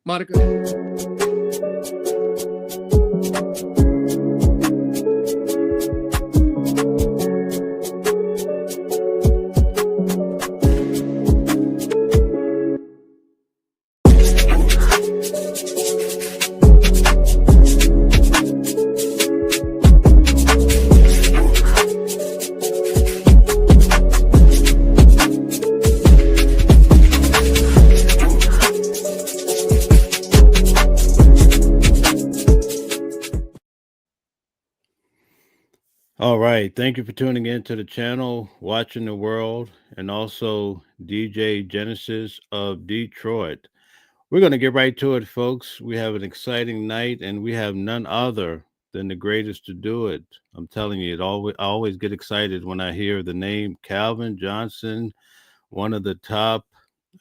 Monica. All right. Thank you for tuning in to the channel, Watching the World, and also DJ Genesis of Detroit. We're going to get right to it, folks. We have an exciting night, and we have none other than the greatest to do it. I'm telling you, I always get excited when I hear the name Calvin Johnson, one of the top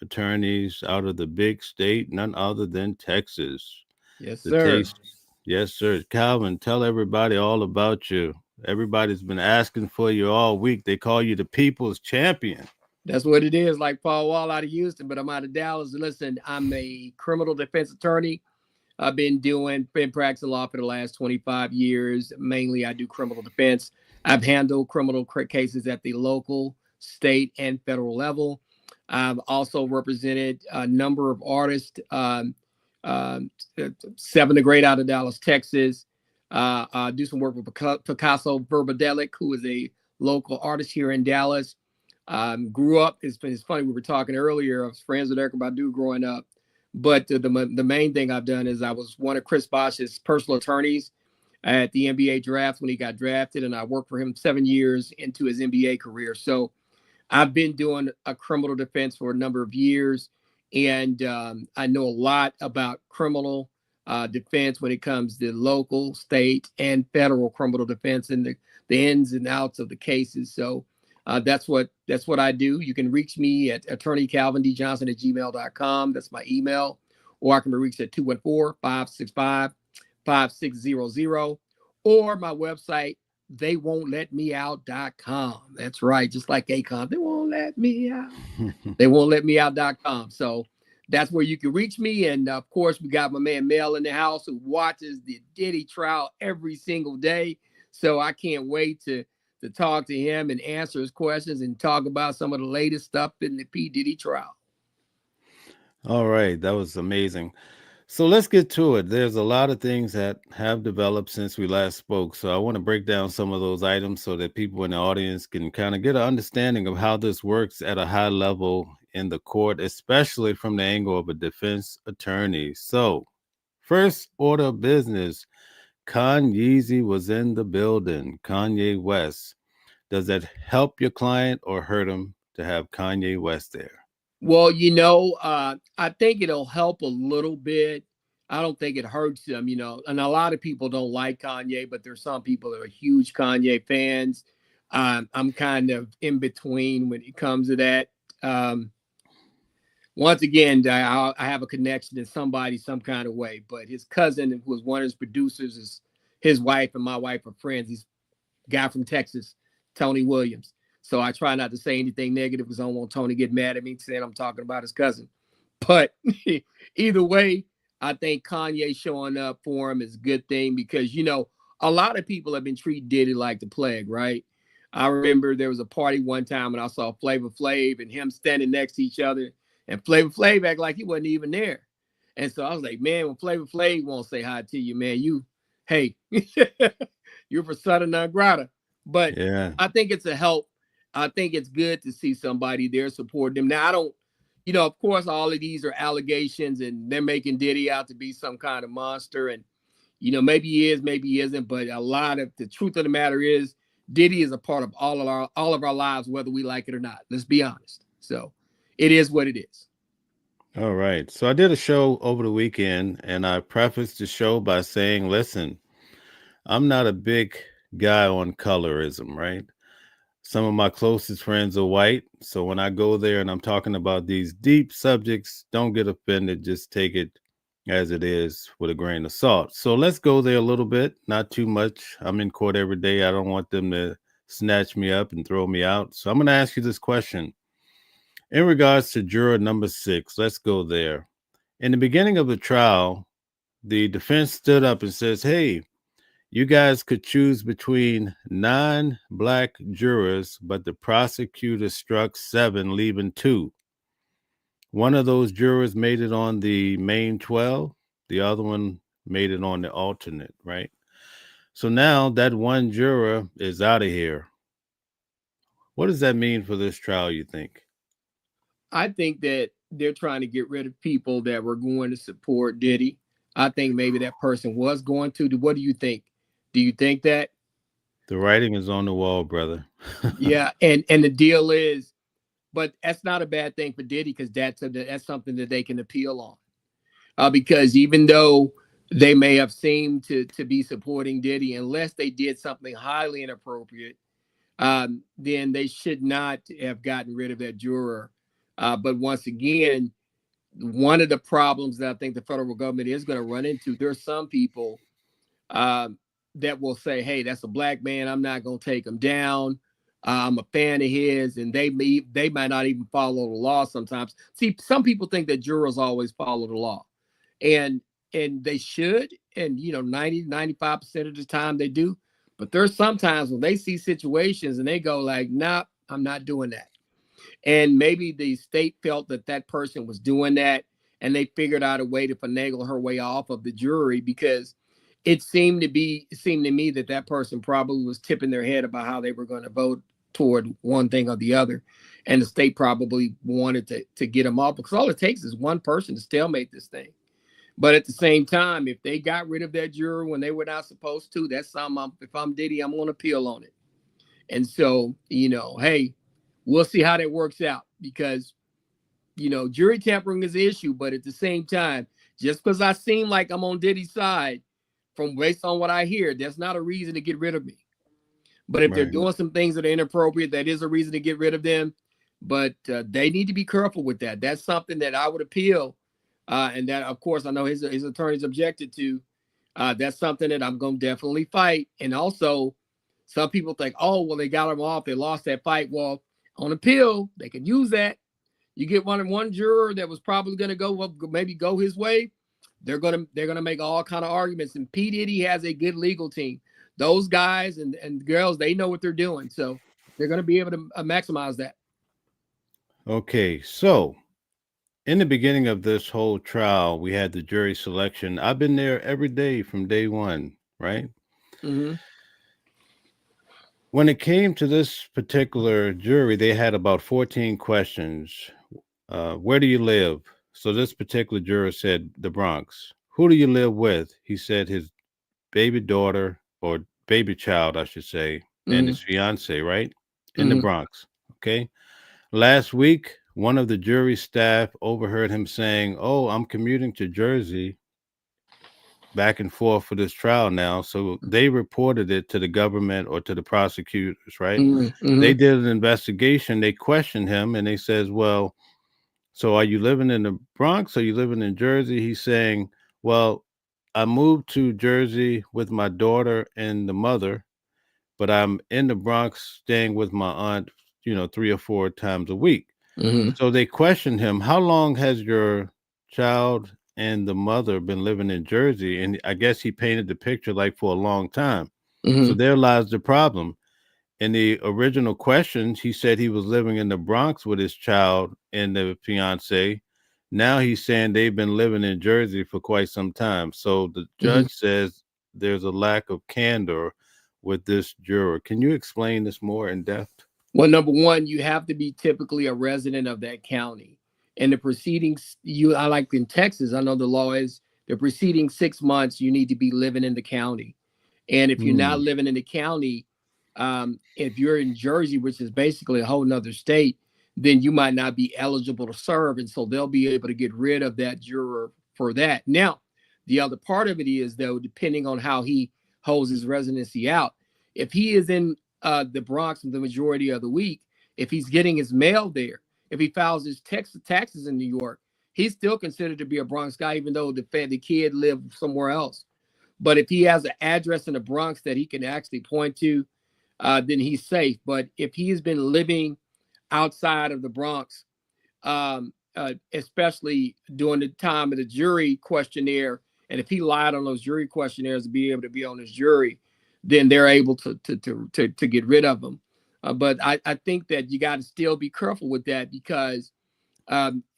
attorneys out of the big state, none other than Texas. Yes, The sir. taste. Yes, sir. Calvin, tell everybody all about you. Everybody's been asking for you all week. They call you the people's champion. That's what it is, like Paul Wall out of Houston, but I'm out of Dallas. Listen, I'm a criminal defense attorney. I've been practicing law for the last 25 years. Mainly, I do criminal defense. I've handled criminal cases at the local, state, and federal level. I've also represented a number of artists, 7 the Great out of Dallas, Texas. I do some work with Picasso Verbadelic, who is a local artist here in Dallas. Grew up, it's funny, we were talking earlier, I was friends with Erykah Badu growing up. But the main thing I've done is I was one of Chris Bosh's personal attorneys at the NBA draft when he got drafted, and I worked for him 7 years into his NBA career. So I've been doing a criminal defense for a number of years, and I know a lot about criminal defense when it comes to local, state, and federal criminal defense and the ins and outs of the cases. So that's what I do. You can reach me at attorneycalvindjohnson@gmail.com. That's my email. Or I can be reached at 214-565-5600. Or my website, theywon'tletmeout.com. That's right. Just like Akon. They won't let me out. They won't let me out.com. So that's where you can reach me. And of course, we got my man Mel in the house who watches the Diddy trial every single day. So I can't wait to talk to him and answer his questions and talk about some of the latest stuff in the P. Diddy trial. All right. That was amazing. So let's get to it. There's a lot of things that have developed since we last spoke. So I want to break down some of those items so that people in the audience can kind of get an understanding of how this works at a high level in the court, especially from the angle of a defense attorney. So first order of business, Kanye was in the building. Kanye West. Does that help your client or hurt him to have Kanye West there? Well, I think it'll help a little bit. I don't think it hurts them, and a lot of people don't like Kanye, but there's some people that are huge Kanye fans. I'm kind of in between when it comes to that. Once again, I have a connection to somebody some kind of way, but his cousin, who was one of his producers, is his wife, and my wife are friends. He's a guy from Texas, Tony Williams. So I try not to say anything negative because I don't want Tony to get mad at me saying I'm talking about his cousin. But either way, I think Kanye showing up for him is a good thing because, a lot of people have been treating Diddy like the plague, right? I remember there was a party one time and I saw Flavor Flav and him standing next to each other, and Flavor Flav acted like he wasn't even there. And so I was like, man, when Flavor Flav won't say hi to you, man, you're persona non grata. But Yeah. I think it's a help. I think it's good to see somebody there supporting them. Now, I don't, of course, all of these are allegations and they're making Diddy out to be some kind of monster. And, maybe he is, maybe he isn't. But a lot of the truth of the matter is Diddy is a part of all of our lives, whether we like it or not. Let's be honest. So it is what it is. All right. So I did a show over the weekend and I prefaced the show by saying, listen, I'm not a big guy on colorism, right? Some of my closest friends are white. So when I go there and I'm talking about these deep subjects, don't get offended. Just take it as it is with a grain of salt. So let's go there a little bit, not too much. I'm in court every day. I don't want them to snatch me up and throw me out. So I'm going to ask you this question. In regards to juror number 6, let's go there. In the beginning of the trial, the defense stood up and says, "Hey, you guys could choose between 9 black jurors, but the prosecutor struck 7, leaving 2. One of those jurors made it on the main 12, the other one made it on the alternate, right? So now that one juror is out of here. What does that mean for this trial, you think? I think that they're trying to get rid of people that were going to support Diddy. I think maybe that person was going to. What do you think? Do you think that? The writing is on the wall, brother. Yeah, and the deal is, but that's not a bad thing for Diddy because that's something that they can appeal on. Because even though they may have seemed to be supporting Diddy, unless they did something highly inappropriate, then they should not have gotten rid of that juror. But once again, one of the problems that I think the federal government is going to run into, there's some people um, that will say, "Hey, that's a black man. I'm not going to take him down. I'm a fan of his," and they might not even follow the law sometimes. See, some people think that jurors always follow the law, and they should, and 90-95% of the time they do. But there's sometimes when they see situations and they go like, "Nah, I'm not doing that." And maybe the state felt that that person was doing that, and they figured out a way to finagle her way off of the jury because it seemed to me that that person probably was tipping their head about how they were going to vote toward one thing or the other, and the state probably wanted to get them off because all it takes is one person to stalemate this thing. But at the same time, if they got rid of that juror when they were not supposed to, that's something. If I'm Diddy, I'm going to appeal on it. And so, hey, we'll see how that works out because, jury tampering is an issue. But at the same time, just because I seem like I'm on Diddy's side from based on what I hear, that's not a reason to get rid of me. But if they're Right. doing some things that are inappropriate, that is a reason to get rid of them. But they need to be careful with that. That's something that I would appeal. And that, of course, I know his attorneys objected to. That's something that I'm going to definitely fight. And also, some people think, oh, well, they got him off. They lost that fight. Well, on appeal, they can use that. You get one juror that was probably going to maybe go his way. They're gonna make all kind of arguments. And P Diddy has a good legal team. Those guys and girls, they know what they're doing, so they're gonna be able to maximize that. Okay, so in the beginning of this whole trial, we had the jury selection. I've been there every day from day one, right? Mm-hmm. When it came to this particular jury, they had about 14 questions. Where do you live? So this particular juror said the Bronx. Who do you live with? He said his baby daughter or baby child, I should say, and Mm-hmm. his fiance, right? In the Mm-hmm. Bronx. Okay. Last week, one of the jury staff overheard him saying, "Oh, I'm commuting to Jersey back and forth for this trial now." So they reported it to the government or to the prosecutors, right? Mm-hmm. They did an investigation. They questioned him and they says, "Well, so are you living in the Bronx? Are you living in Jersey?" He's saying, "Well, I moved to Jersey with my daughter and the mother, but I'm in the Bronx staying with my aunt, 3 or 4 times a week." Mm-hmm. So they questioned him, "How long has your child and the mother been living in Jersey?" And I guess he painted the picture like for a long time. So Mm-hmm. there lies the problem. In the original questions, he said he was living in the Bronx with his child and the fiance. Now he's saying they've been living in Jersey for quite some time. So the Mm-hmm. judge says there's a lack of candor with this juror. Can you explain this more in depth? Well, number one, you have to be typically a resident of that county. And the proceedings, I like in Texas, I know the law is the preceding 6 months, you need to be living in the county. And if you're not Mm, living in the county, if you're in Jersey, which is basically a whole nother state, then you might not be eligible to serve. And so they'll be able to get rid of that juror for that. Now, the other part of it is, though, depending on how he holds his residency out, if he is in the Bronx the majority of the week, if he's getting his mail there, if he files his taxes in New York, he's still considered to be a Bronx guy, even though the kid lived somewhere else. But if he has an address in the Bronx that he can actually point to, then he's safe. But if he has been living outside of the Bronx, especially during the time of the jury questionnaire. And if he lied on those jury questionnaires to be able to be on his jury, then they're able to get rid of him. But I think that you got to still be careful with that because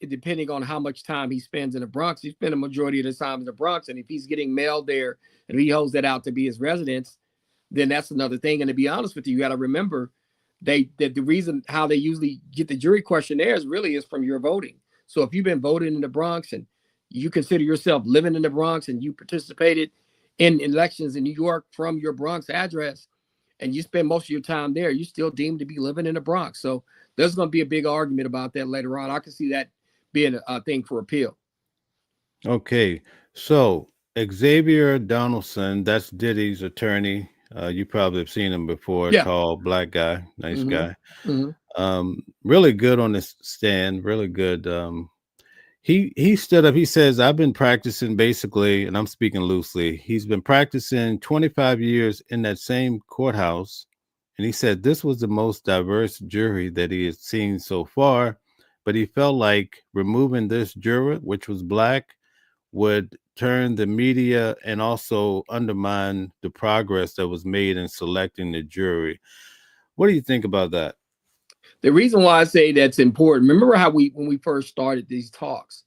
depending on how much time he spends in the Bronx, he spends a majority of the time in the Bronx. And if he's getting mail there and he holds that out to be his residence, then that's another thing. And to be honest with you, you got to remember that the reason how they usually get the jury questionnaires really is from your voting. So if you've been voting in the Bronx and you consider yourself living in the Bronx and you participated in elections in New York from your Bronx address and you spend most of your time there, you're still deemed to be living in the Bronx. So there's going to be a big argument about that later on. I can see that being a thing for appeal. Okay, so Xavier Donaldson, that's Diddy's attorney. You probably have seen him before. Yeah. Tall, black guy, nice Mm-hmm. guy. Mm-hmm. Really good on this stand. Really good. He stood up. He says, "I've been practicing basically, and I'm speaking loosely. He's been practicing 25 years in that same courthouse, and he said this was the most diverse jury that he had seen so far. But he felt like removing this juror, which was black, would turn the media and also undermine the progress that was made in selecting the jury. What do you think about that?" The reason why I say that's important, remember how when we first started these talks,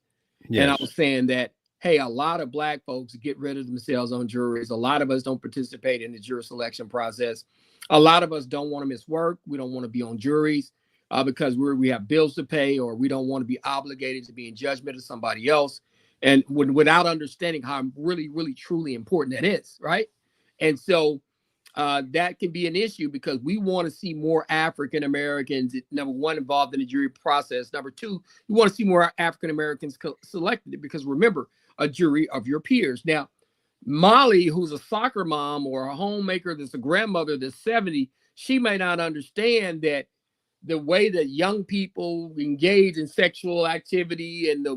and I Yes. was saying that, hey, a lot of black folks get rid of themselves on juries. A lot of us don't participate in the jury selection process. A lot of us don't want to miss work. We don't want to be on juries because we have bills to pay, or we don't want to be obligated to be in judgment of somebody else. And without understanding how really, really, truly important that is, right? And so that can be an issue because we want to see more African Americans, number one, involved in the jury process. Number two, you want to see more African Americans selected because remember, a jury of your peers. Now, Molly, who's a soccer mom or a homemaker that's a grandmother that's 70, she may not understand that the way that young people engage in sexual activity and the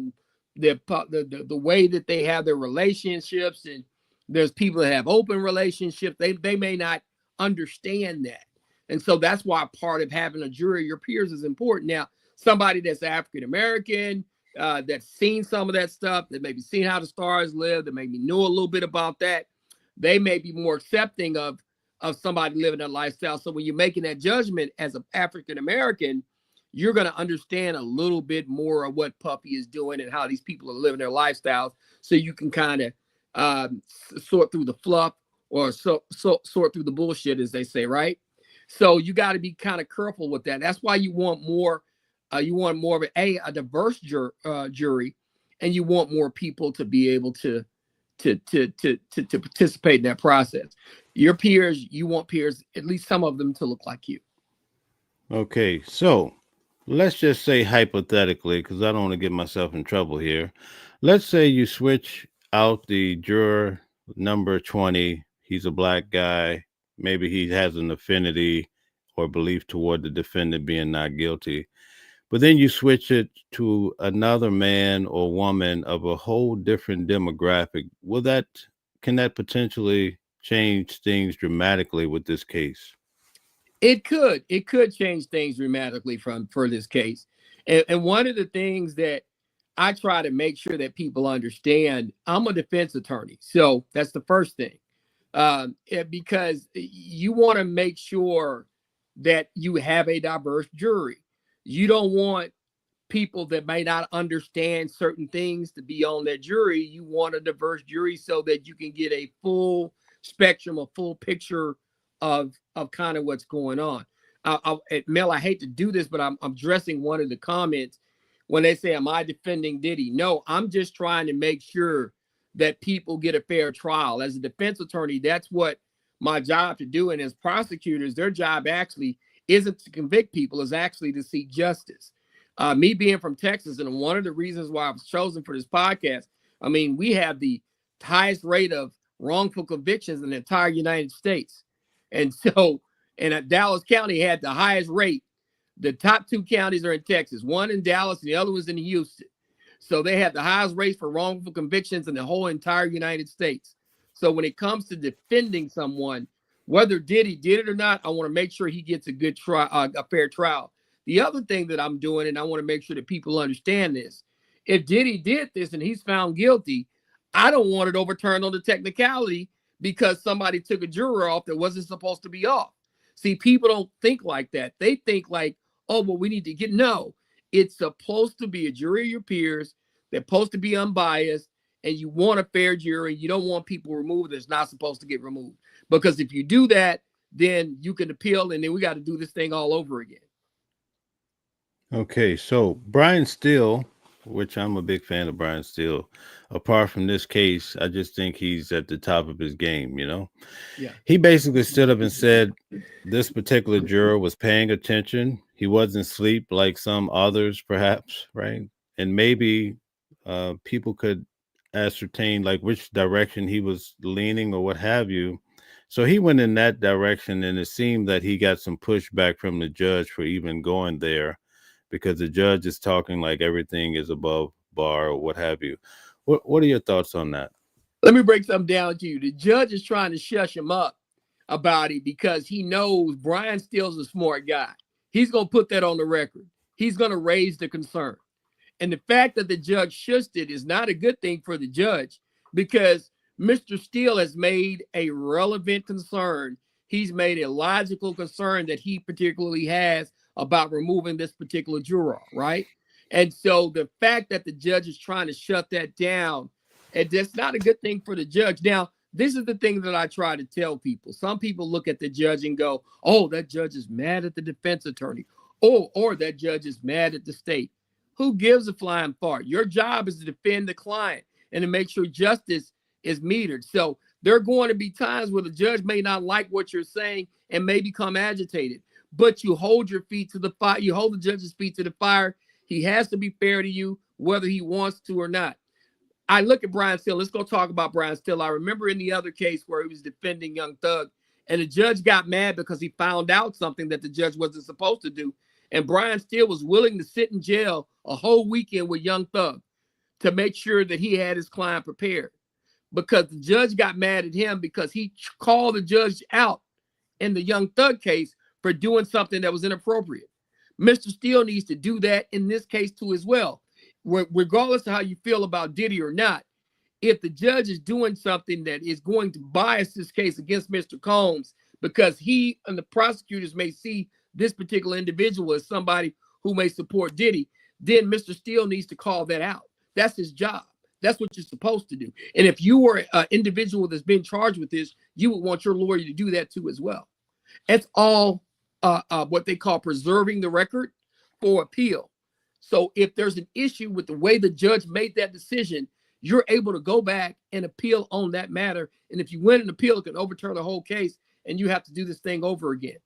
way that they have their relationships, and there's people that have open relationships, they may not understand that. And so that's why part of having a jury of your peers is important. Now, somebody that's African American, that's seen some of that stuff, that maybe seen how the stars live, that maybe know a little bit about that, they may be more accepting of somebody living that lifestyle. So when you're making that judgment as an African American, you're going to understand a little bit more of what Puppy is doing and how these people are living their lifestyles, so you can kind of sort through the fluff or sort through the bullshit, as they say, right? So you got to be kind of careful with that. That's why you want more. You want more of a diverse jury, and you want more people to be able to participate in that process. Your peers, you want peers, at least some of them, to look like you. Okay, so let's just say hypothetically, because I don't want to get myself in trouble here. Let's say you switch out the juror number 20. He's a black guy. Maybe he has an affinity or belief toward the defendant being not guilty. But then you switch it to another man or woman of a whole different demographic. Can that potentially change things dramatically with this case? It could change things dramatically for this case. And one of the things that I try to make sure that people understand, I'm a defense attorney. So that's the first thing. Because you want to make sure that you have a diverse jury. You don't want people that may not understand certain things to be on that jury. You want a diverse jury so that you can get a full spectrum, a full picture of kind of what's going on. Mel, I hate to do this, but I'm addressing one of the comments when they say, "Am I defending Diddy?" No, I'm just trying to make sure that people get a fair trial. As a defense attorney, that's what my job to do. And as prosecutors, their job actually isn't to convict people; is actually to seek justice. Me being from Texas, and one of the reasons why I was chosen for this podcast, I mean, we have the highest rate of wrongful convictions in the entire United States. And so, and Dallas County had the highest rate. The top two counties are in Texas, one in Dallas and the other was in Houston. So they had the highest rates for wrongful convictions in the whole entire United States. So when it comes to defending someone, whether Diddy did it or not, I want to make sure he gets a good trial, a fair trial. The other thing that I'm doing, and I want to make sure that people understand this, if Diddy did this and he's found guilty, I don't want it overturned on the technicality because somebody took a juror off that wasn't supposed to be off. See, people don't think like that. They think like, oh, well, we need to get, no, it's supposed to be a jury of your peers. They're supposed to be unbiased, and you want a fair jury. You don't want people removed that's not supposed to get removed. Because if you do that, then you can appeal, and then we got to do this thing all over again. Okay, so Brian Steele, which I'm a big fan of Brian Steele, apart from this case, I just think he's at the top of his game, you know? Yeah. He basically stood up and said this particular juror was paying attention. He wasn't asleep like some others, perhaps, right? And maybe people could ascertain like which direction he was leaning or what have you. So he went in that direction, and it seemed that he got some pushback from the judge for even going there, because the judge is talking like everything is above bar or what have you. What are your thoughts on that? Let me break something down to you. The judge is trying to shush him up about it because he knows Brian Steele's a smart guy. He's going to put that on the record. He's going to raise the concern. And the fact that the judge shushed it is not a good thing for the judge, because Mr. Steele has made a relevant concern. He's made a logical concern that he particularly has about removing this particular juror, right? And so the fact that the judge is trying to shut that down, and that's not a good thing for the judge. Now, this is the thing that I try to tell people. Some people look at the judge and go, oh, that judge is mad at the defense attorney. Oh, or that judge is mad at the state. Who gives a flying fart? Your job is to defend the client and to make sure justice is metered. So there are going to be times where the judge may not like what you're saying and may become agitated, but you hold your feet to the fire. You hold the judge's feet to the fire. He has to be fair to you, whether he wants to or not. I look at Brian Steele. Let's go talk about Brian Steele. I remember in the other case where he was defending Young Thug, and the judge got mad because he found out something that the judge wasn't supposed to do. And Brian Steele was willing to sit in jail a whole weekend with Young Thug to make sure that he had his client prepared, because the judge got mad at him because he called the judge out in the Young Thug case for doing something that was inappropriate. Mr. Steele needs to do that in this case too as well. Regardless of how you feel about Diddy or not, if the judge is doing something that is going to bias this case against Mr. Combs, because he and the prosecutors may see this particular individual as somebody who may support Diddy, then Mr. Steele needs to call that out. That's his job. That's what you're supposed to do. And if you were an individual that's been charged with this, you would want your lawyer to do that too as well. It's all what they call preserving the record for appeal. So if there's an issue with the way the judge made that decision, you're able to go back and appeal on that matter. And if you win an appeal, it can overturn the whole case, and you have to do this thing over again.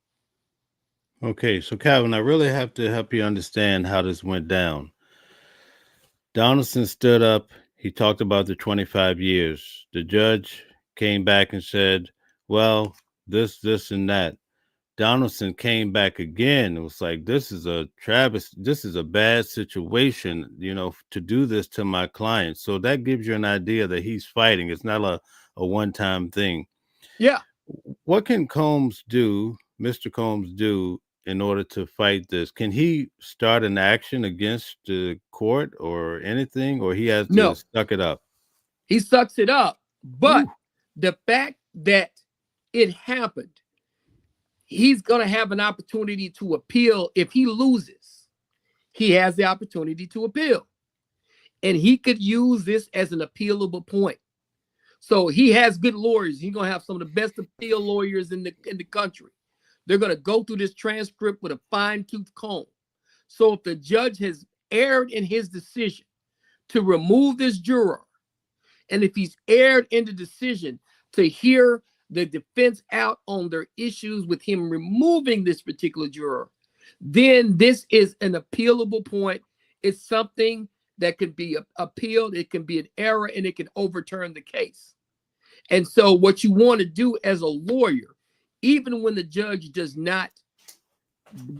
Okay, so Calvin, I really have to help you understand how this went down. Donaldson stood up. He talked about the 25 years. The judge came back and said, well, this, and that. Donaldson came back again. It was like, this is a bad situation, you know, to do this to my client. So that gives you an idea that he's fighting. It's not a one-time thing. Yeah. What can Mr. Combs do in order to fight this? Can he start an action against the court or anything, or he has to suck it up? He sucks it up. But the fact that it happened, he's going to have an opportunity to appeal. If he loses, he has the opportunity to appeal. And he could use this as an appealable point. So he has good lawyers. He's going to have some of the best appeal lawyers in the country. They're going to go through this transcript with a fine-tooth comb. So if the judge has erred in his decision to remove this juror, and if he's erred in the decision to hear the defense out on their issues with him removing this particular juror, then this is an appealable point. It's something that can be appealed. It can be an error, and it can overturn the case. And so what you want to do as a lawyer, even when the judge does not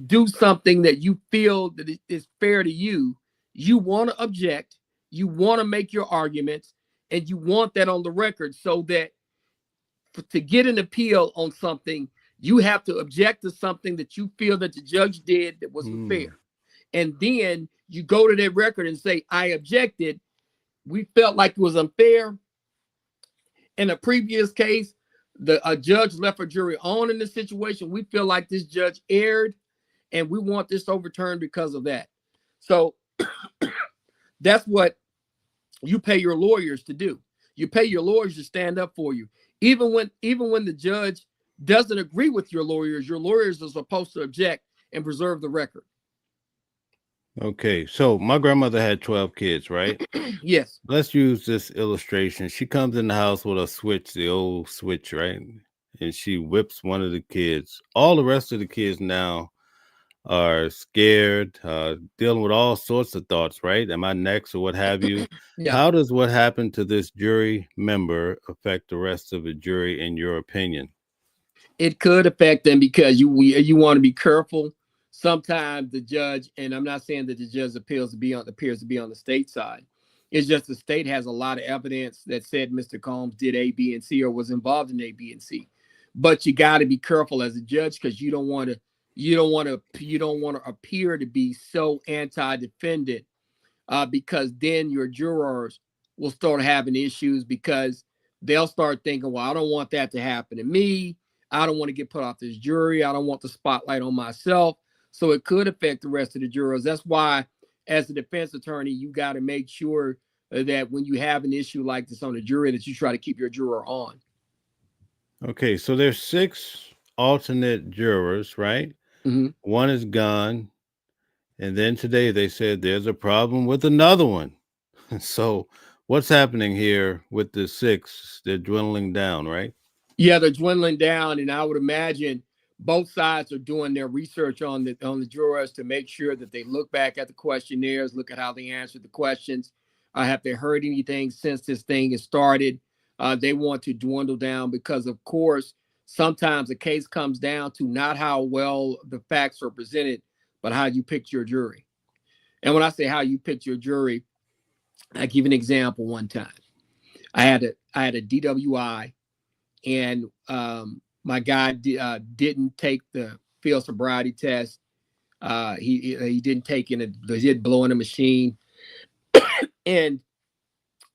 do something that you feel that is fair to you, you want to object, you want to make your arguments, and you want that on the record so that to get an appeal on something, You have to object to something that you feel that the judge did that was Mm. unfair. And then you go to that record and say, I objected. We felt like it was unfair. In a previous case, a judge left a jury on in this situation. We feel like this judge erred and we want this overturned because of that. So that's what you pay your lawyers to do. You pay your lawyers to stand up for you. Even when the judge doesn't agree with your lawyers are supposed to object and preserve the record. Okay, so my grandmother had 12 kids, right? Yes. Let's use this illustration. She comes in the house with a switch, the old switch, right? And she whips one of the kids. All the rest of the kids now are scared, dealing with all sorts of thoughts, right? Am I next or what have you? Yeah. How does what happened to this jury member affect the rest of the jury, in your opinion? It could affect them because you want to be careful. Sometimes the judge, and I'm not saying that the judge appears to be on the state side. It's just the state has a lot of evidence that said Mr. Combs did A, B, and C or was involved in A, B, and C. But you got to be careful as a judge because you don't want to appear to be so anti-defendant, because then your jurors will start having issues because they'll start thinking, well, I don't want that to happen to me. I don't want to get put off this jury. I don't want the spotlight on myself. So it could affect the rest of the jurors. That's why, as a defense attorney, you got to make sure that when you have an issue like this on the jury, that you try to keep your juror on. Okay, so there's 6 alternate jurors, right? Mhm. One is gone. And then today they said there's a problem with another one. So what's happening here with the 6? They're dwindling down, right? Yeah, they're dwindling down, and I would imagine both sides are doing their research on the jurors to make sure that they look back at the questionnaires, look at how they answered the questions. Have they heard anything since this thing has started? They want to dwindle down because, of course, sometimes a case comes down to not how well the facts are presented, but how you picked your jury. And when I say how you picked your jury, I give an example. One time, I had a DWI, and my guy didn't take the field sobriety test. He didn't take in he did blow in a machine, and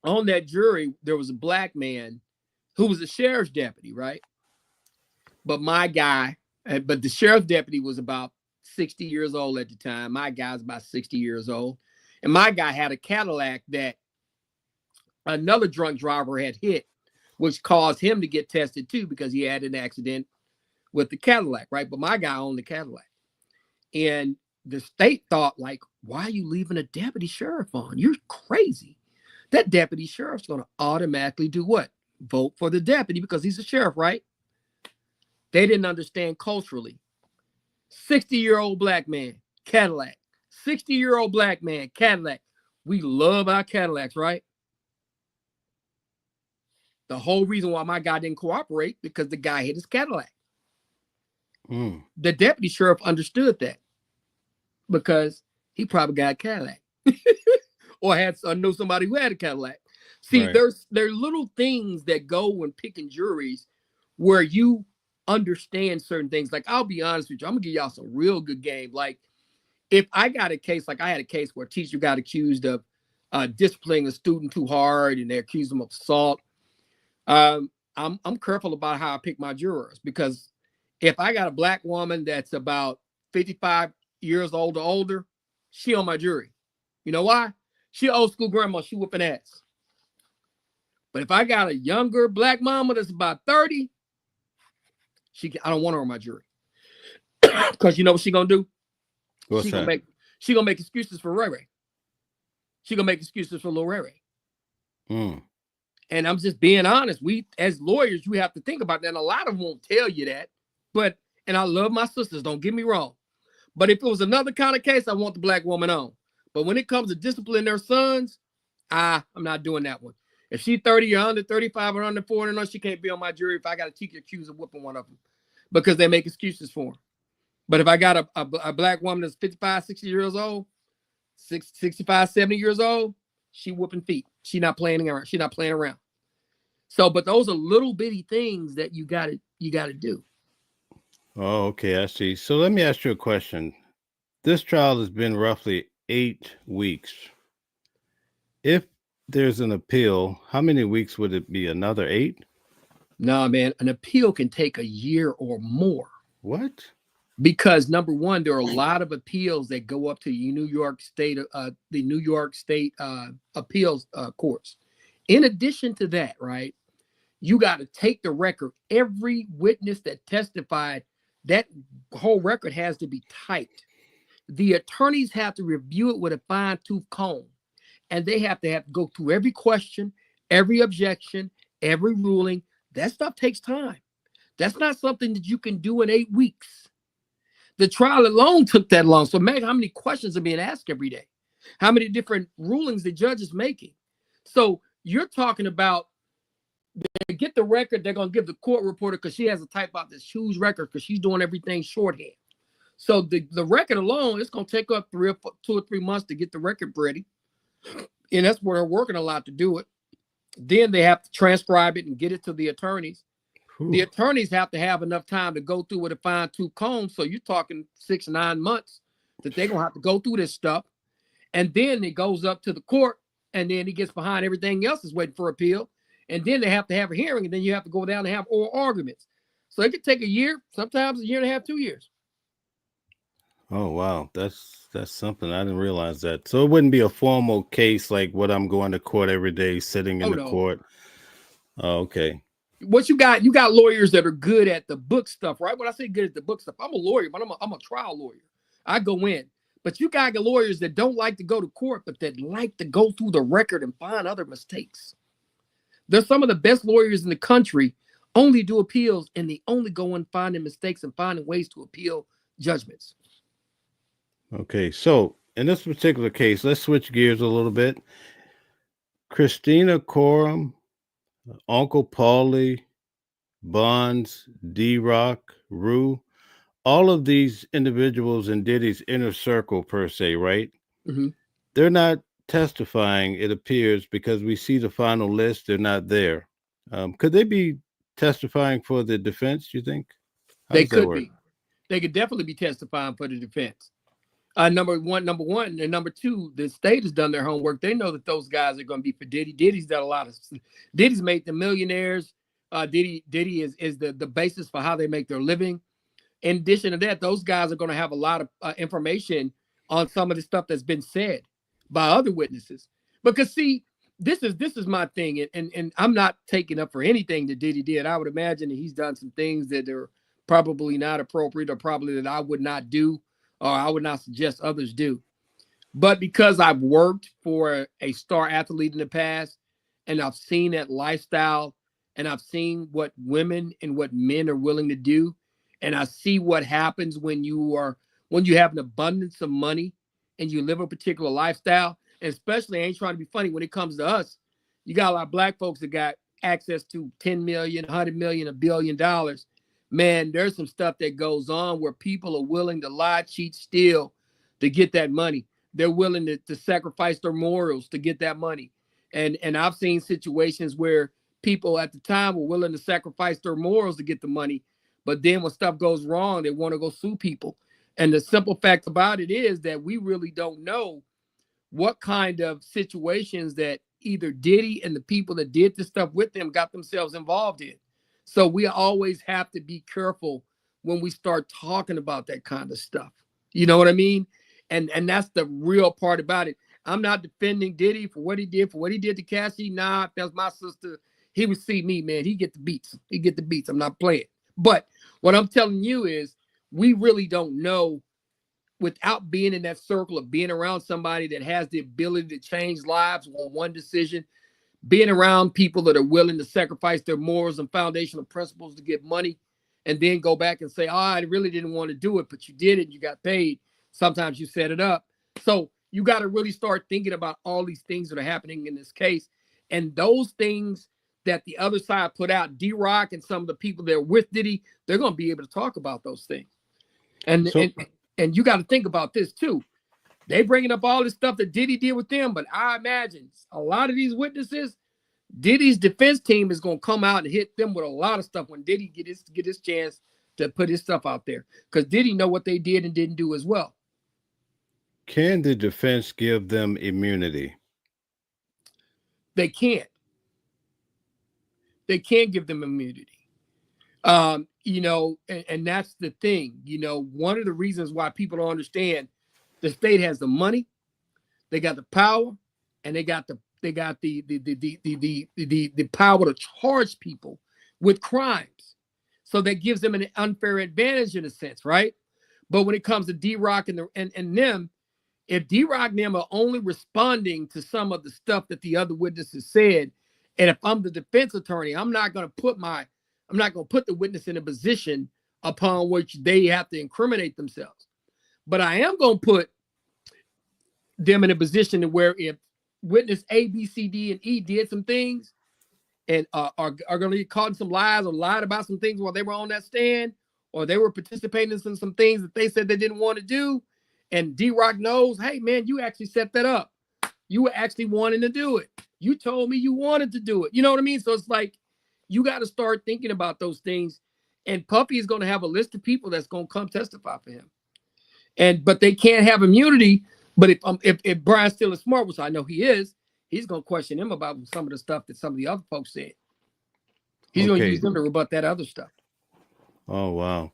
on that jury there was a black man who was a sheriff's deputy, right? But my guy, but the sheriff's deputy was about 60 years old at the time. My guy's about 60 years old, and my guy had a Cadillac that another drunk driver had hit, which caused him to get tested too because he had an accident with the Cadillac, right? But my guy owned the Cadillac. And the state thought, like, why are you leaving a deputy sheriff on? You're crazy. That deputy sheriff's going to automatically do what? Vote for the deputy because he's a sheriff, right? They didn't understand culturally. 60-year-old black man, Cadillac. 60-year-old black man, Cadillac. We love our Cadillacs, right? The whole reason why my guy didn't cooperate because the guy hit his Cadillac. Mm. The deputy sheriff understood that because he probably got a Cadillac or knew somebody who had a Cadillac. See, Right. there are little things that go when picking juries where you understand certain things. Like, I'll be honest with you, I'm gonna give y'all some real good game. Like, if I got a case, like I had a case where a teacher got accused of disciplining a student too hard, and they accused him of assault. I'm careful about how I pick my jurors because if I got a black woman that's about 55 years old or older, she on my jury. You know why? She old school grandma, she whooping ass. But if I got a younger black mama that's about 30, I don't want her on my jury. Because you know what she gonna do? What's She gonna that? make she gonna make excuses for Ray Ray. She gonna make excuses for Lil Ray Ray. Mm. And I'm just being honest. We, as lawyers, you have to think about that. And a lot of them won't tell you that. But, and I love my sisters, don't get me wrong. But if it was another kind of case, I want the black woman on. But when it comes to disciplining their sons, I'm not doing that one. If she's 30 or under 35 or under 40, no, she can't be on my jury if I got a teacher accused of whooping one of them because they make excuses for her. But if I got a black woman that's 55, 60 years old, 65, 70 years old, she whooping feet. She not playing around. She not playing around. So, but those are little bitty things that you gotta do. Oh, okay, I see. So let me ask you a question. This trial has been roughly 8 weeks. If there's an appeal, how many weeks would it be? Another eight? Nah, man, an appeal can take a year or more What? because number one, there are a lot of appeals that go up to the New York State appeals courts. In addition to that, right, you got to take the record. Every witness that testified, that whole record has to be typed. The attorneys have to review it with a fine tooth comb, and they have to go through every question, every objection, every ruling. That stuff takes time. That's not something that you can do in 8 weeks. The trial alone took that long. So imagine how many questions are being asked every day, how many different rulings the judge is making. So you're talking about, they get the record, they're going to give the court reporter, because she has to type out this huge record because she's doing everything shorthand. So the record alone, it's going to take up 2 or 3 months to get the record ready. And that's where they're working a lot to do it. Then they have to transcribe it and get it to the attorneys. The attorneys have to have enough time to go through with a fine tooth comb. So you're talking 6 or 9 months that they're going to have to go through this stuff. And then it goes up to the court, and then it gets behind everything else is waiting for appeal. And then they have to have a hearing, and then you have to go down and have oral arguments. So it could take a year, sometimes a year and a half, 2 years. Oh wow, that's something I didn't realize that. So it wouldn't be a formal case like what I'm going to court every day, sitting in Oh the no. court. Oh, okay. What you got lawyers that are good at the book stuff, right? When I say good at the book stuff, I'm a lawyer, but I'm a trial lawyer. I go in. But you got lawyers that don't like to go to court, but that like to go through the record and find other mistakes. They're some of the best lawyers in the country, only do appeals, and they only go and finding mistakes and finding ways to appeal judgments. Okay. So in this particular case, let's switch gears a little bit. Christina Coram, Uncle Paulie, Bonds, D Rock, Rue, all of these individuals in Diddy's inner circle, per se, right? Mm-hmm. They're not testifying, it appears, because we see the final list, they're not there. Could they be testifying for the defense, you think? How They does that could work? be. They could definitely be testifying for the defense. Number one, and number two, the state has done their homework. They know that those guys are going to be for Diddy. Diddy's done a lot of. Diddy's made the millionaires. Diddy is the basis for how they make their living. In addition to that, those guys are going to have a lot of information on some of the stuff that's been said by other witnesses. Because see, this is my thing, and I'm not taking up for anything that Diddy did. I would imagine that he's done some things that are probably not appropriate, or probably that I would not do, or I would not suggest others do. But because I've worked for a star athlete in the past, and I've seen that lifestyle, and I've seen what women and what men are willing to do, and I see what happens when you have an abundance of money and you live a particular lifestyle, and especially, I ain't trying to be funny, when it comes to us, you got a lot of black folks that got access to 10 million, 100 million, $1 billion. Man, there's some stuff that goes on where people are willing to lie, cheat, steal to get that money. They're willing to sacrifice their morals to get that money. And I've seen situations where people at the time were willing to sacrifice their morals to get the money. But then when stuff goes wrong, they want to go sue people. And the simple fact about it is that we really don't know what kind of situations that either Diddy and the people that did this stuff with them got themselves involved in. So we always have to be careful when we start talking about that kind of stuff. You know what I mean? And that's the real part about it. I'm not defending Diddy for what he did to Cassie. Nah, if that's my sister, he would see me, man. He get the beats. He get the beats. I'm not playing. But what I'm telling you is we really don't know, without being in that circle of being around somebody that has the ability to change lives on one decision, being around people that are willing to sacrifice their morals and foundational principles to get money, and then go back and say, oh, I really didn't want to do it, but you did it, you got paid. Sometimes you set it up. So you got to really start thinking about all these things that are happening in this case. And those things that the other side put out, D-Rock and some of the people that are with Diddy, they're going to be able to talk about those things. And So, and you got to think about this too. They bringing up all this stuff that Diddy did with them, but I imagine a lot of these witnesses, Diddy's defense team is going to come out and hit them with a lot of stuff when Diddy get his chance to put his stuff out there. Because Diddy know what they did and didn't do as well. Can the defense give them immunity? They can't. They can't give them immunity. And that's the thing. One of the reasons why people don't understand, the state has the money, they got the power, and they got the power to charge people with crimes. So that gives them an unfair advantage in a sense, right? But when it comes to D-Rock and them, if D-Rock and them are only responding to some of the stuff that the other witnesses said, and if I'm the defense attorney, I'm not going to put the witness in a position upon which they have to incriminate themselves. But I am going to put them in a position where if witness A, B, C, D, and E did some things and are going to get caught in some lies or lied about some things while they were on that stand, or they were participating in some things that they said they didn't want to do, and D-Rock knows, hey, man, you actually set that up. You were actually wanting to do it. You told me you wanted to do it. You know what I mean? So it's like, you got to start thinking about those things. And Puffy is going to have a list of people that's going to come testify for him. But they can't have immunity. But if Brian Steele is smart, which I know he is, he's going to question him about some of the stuff that some of the other folks said. He's going to use them to rebut that other stuff. Oh, wow.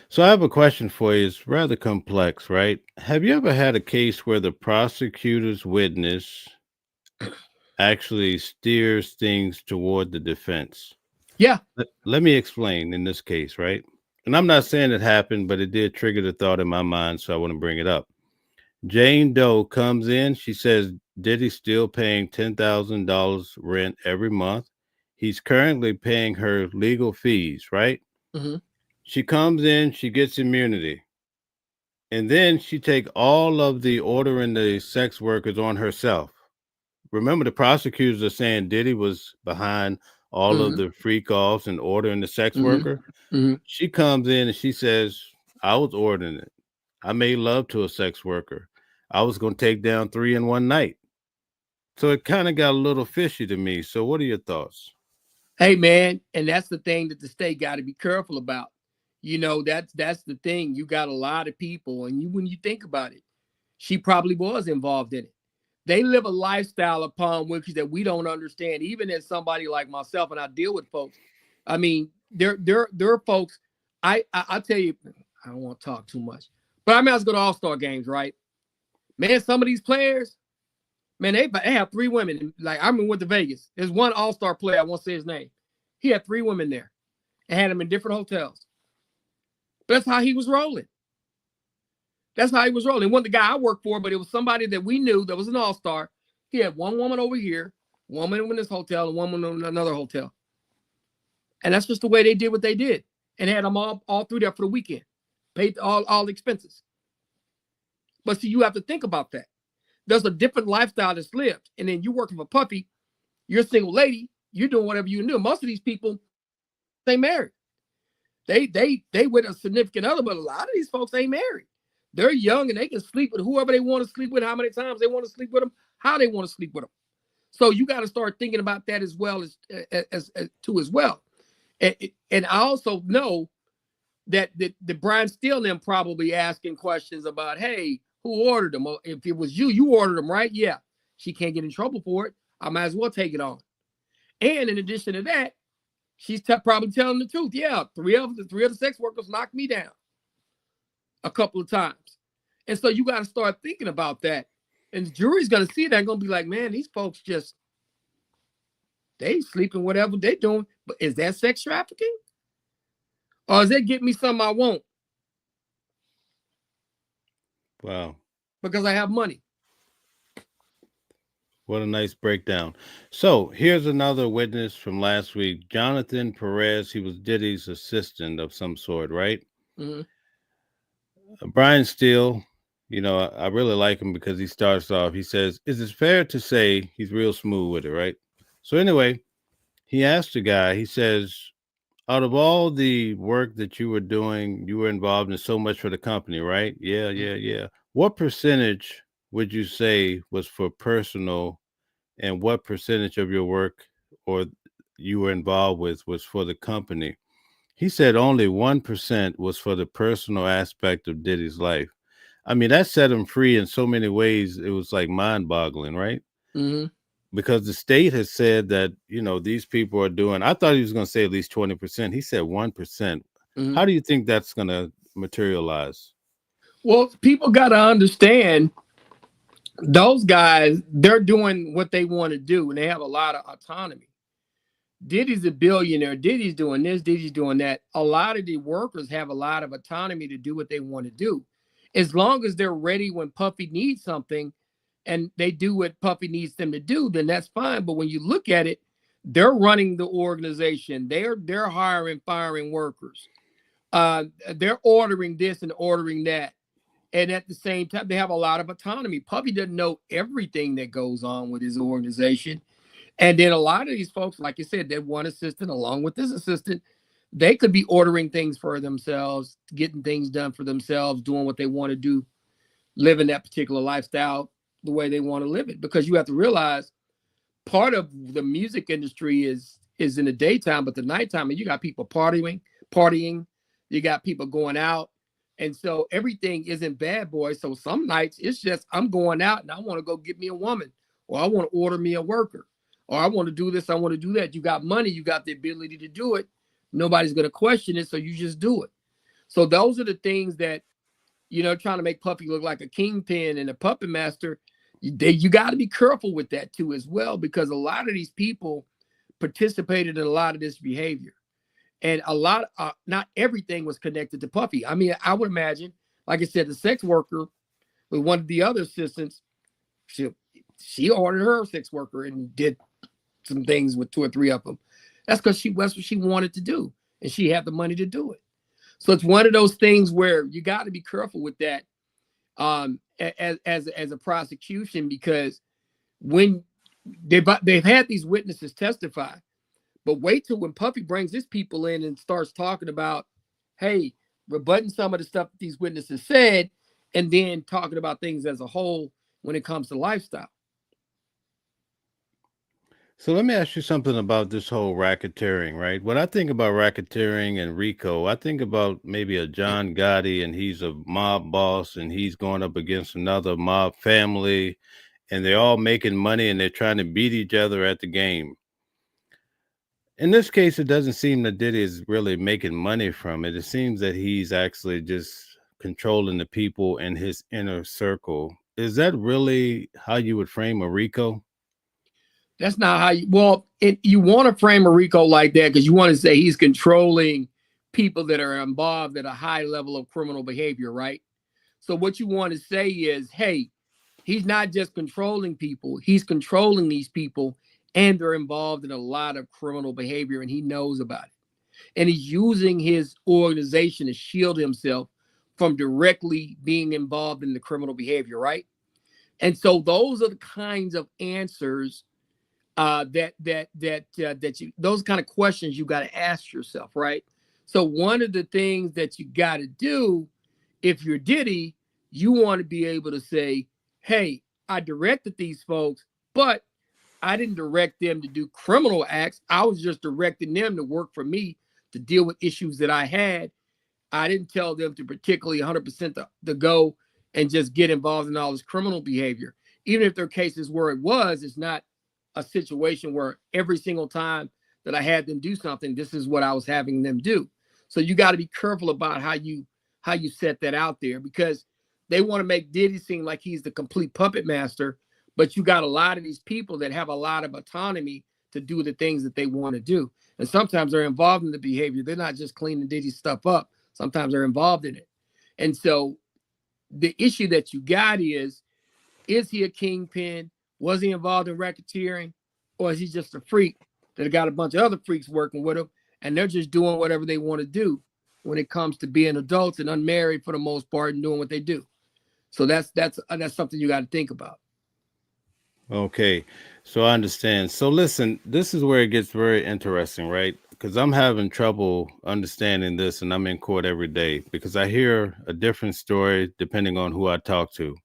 So I have a question for you. It's rather complex, right? Have you ever had a case where the prosecutor's witness actually steers things toward the defense? Yeah. Let me explain in this case, right? And I'm not saying it happened, but it did trigger the thought in my mind, so I want to bring it up. Jane Doe comes in. She says Diddy's still paying $10,000 rent every month. He's currently paying her legal fees, right? Mm-hmm. She comes in, she gets immunity. And then she take all of the ordering the sex workers on herself. Remember, the prosecutors are saying Diddy was behind all of the freak offs and ordering the sex worker. She comes in and she says, I was ordering it. I made love to a sex worker. I was going to take down 3 in one night. So it kind of got a little fishy to me. So what are your thoughts? Hey, man, and that's the thing that the state got to be careful about. That's the thing. You got a lot of people, and when you think about it, she probably was involved in it. They live a lifestyle upon which that we don't understand, even as somebody like myself, and I deal with folks. I mean, there are folks. I tell you, I don't want to talk too much, but I mean, I go to All-Star games, right? Man, some of these players, man, they have 3 women. Like, I went to Vegas. There's one All-Star player, I won't say his name. He had 3 women there and had them in different hotels. But that's how he was rolling. That's how he was rolling. It wasn't the guy I worked for, but it was somebody that we knew that was an all-star. He had one woman over here, one woman in this hotel, and one woman in another hotel. And that's just the way they did what they did. And had them all through there for the weekend. Paid all the expenses. But see, you have to think about that. There's a different lifestyle that's lived. And then you're working for Puffy, you're a single lady, you're doing whatever you do. Most of these people, they married. They with a significant other, but a lot of these folks ain't married. They're young and they can sleep with whoever they want to sleep with, how many times they want to sleep with them, how they want to sleep with them. So you got to start thinking about that as well as well. And I also know that the Brian Steele and them probably asking questions about, hey, who ordered them? If it was you ordered them, right? Yeah. She can't get in trouble for it. I might as well take it on. And in addition to that, she's probably telling the truth. Yeah, three of the sex workers knocked me down a couple of times. And so you got to start thinking about that. And the jury's going to see that and going to be like, man, these folks they sleeping whatever they doing. But is that sex trafficking? Or is that getting me something I want? Wow. Because I have money. What a nice breakdown. So here's another witness from last week, Jonathan Perez. He was Diddy's assistant of some sort, right? Mm-hmm. Brian Steele, I really like him because he starts off, he says, is it fair to say he's real smooth with it, right? So anyway, he asked the guy, he says, out of all the work that you were doing, you were involved in so much for the company, right? Yeah. What percentage would you say was for personal, and what percentage of your work or you were involved with was for the company? He said only 1% was for the personal aspect of Diddy's life. I mean, that set him free in so many ways. It was like mind boggling, right? Mm-hmm. Because the state has said that, these people are doing, I thought he was going to say at least 20%. He said 1%. Mm-hmm. How do you think that's going to materialize? Well, people got to understand those guys, they're doing what they want to do and they have a lot of autonomy. Diddy's a billionaire. Diddy's doing this, Diddy's doing that. A lot of the workers have a lot of autonomy to do what they want to do. As long as they're ready when Puffy needs something and they do what Puffy needs them to do, then that's fine. But when you look at it, they're running the organization. They're hiring, firing workers. They're ordering this and ordering that. And at the same time, they have a lot of autonomy. Puffy doesn't know everything that goes on with his organization. And then a lot of these folks, like you said, that one assistant along with this assistant, they could be ordering things for themselves, getting things done for themselves, doing what they want to do, living that particular lifestyle the way they want to live it. Because you have to realize part of the music industry is in the daytime, but the nighttime, and you got people partying, you got people going out. And so everything isn't bad, boy. So some nights it's just I'm going out and I want to go get me a woman, or I want to order me a worker, or I want to do this, I want to do that. You got money, you got the ability to do it. Nobody's going to question it, so you just do it. So those are the things that, trying to make Puffy look like a kingpin and a puppet master. You got to be careful with that too as well, because a lot of these people participated in a lot of this behavior. And a lot, not everything was connected to Puffy. I mean, I would imagine, like I said, the sex worker with one of the other assistants, she ordered her sex worker and did some things with two or three of them. That's because that's what she wanted to do, and she had the money to do it. So it's one of those things where you got to be careful with that, as a prosecution, because when they've had these witnesses testify. But wait till when Puffy brings his people in and starts talking about, hey, rebutting some of the stuff that these witnesses said, and then talking about things as a whole when it comes to lifestyle. So let me ask you something about this whole racketeering, right? When I think about racketeering and RICO, I think about maybe a John Gotti and he's a mob boss and he's going up against another mob family and they're all making money and they're trying to beat each other at the game. In this case, it doesn't seem that Diddy is really making money from it. It seems that he's actually just controlling the people in his inner circle. Is that really how you would frame a RICO? That's not how you want to frame a RICO like that because you want to say he's controlling people that are involved at a high level of criminal behavior, right? So what you want to say is, hey, he's not just controlling people, he's controlling these people and they're involved in a lot of criminal behavior and he knows about it. And he's using his organization to shield himself from directly being involved in the criminal behavior, right? And so those are the kinds of answers that you those kind of questions you got to ask yourself, right? So one of the things that you got to do if you're Diddy, you want to be able to say, "Hey, I directed these folks, but I didn't direct them to do criminal acts. I was just directing them to work for me to deal with issues that I had. I didn't tell them to particularly 100% to go and just get involved in all this criminal behavior. Even if there are cases where it's not a situation where every single time that I had them do something, this is what I was having them do. So you got to be careful about how you set that out there because they want to make Diddy seem like he's the complete puppet master, but you got a lot of these people that have a lot of autonomy to do the things that they want to do. And sometimes they're involved in the behavior. They're not just cleaning Diddy's stuff up. Sometimes they're involved in it. And so the issue that you got is he a kingpin? Was he involved in racketeering? Or is he just a freak that got a bunch of other freaks working with him and they're just doing whatever they want to do when it comes to being adults and unmarried for the most part and doing what they do? So that's something you got to think about. Okay, so I understand. So listen, this is where it gets very interesting, right? Because I'm having trouble understanding this and I'm in court every day because I hear a different story depending on who I talk to.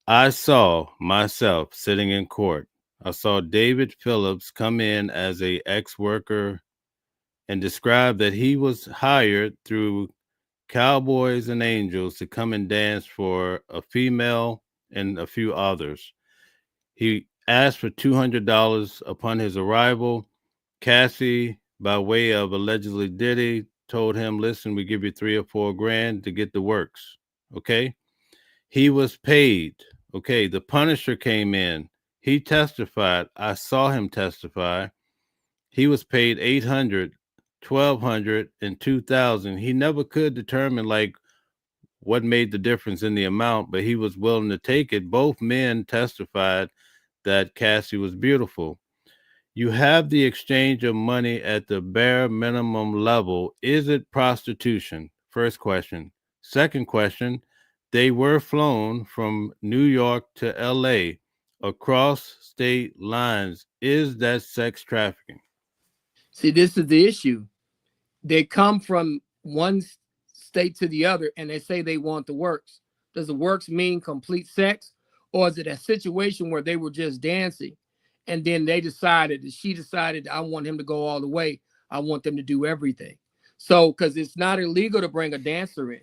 I saw myself sitting in court. I saw David Phillips come in as a ex-worker and described that he was hired through cowboys and angels to come and dance for a female and a few others. He asked for $200 upon his arrival. Cassie, by way of allegedly Diddy, told him, listen, we give you 3 or 4 grand to get the works. Okay. He was paid. Okay. The Punisher came in. He testified. I saw him testify. He was paid 800, 1,200, and 2,000. He never could determine like what made the difference in the amount, but he was willing to take it. Both men testified that Cassie was beautiful. You have the exchange of money at the bare minimum level. Is it prostitution? First question. Second question, they were flown from New York to LA across state lines. Is that sex trafficking? See, this is the issue. They come from one state to the other and they say they want the works. Does the works mean complete sex? Or is it a situation where they were just dancing and then she decided, I want him to go all the way. I want them to do everything. So, because it's not illegal to bring a dancer in.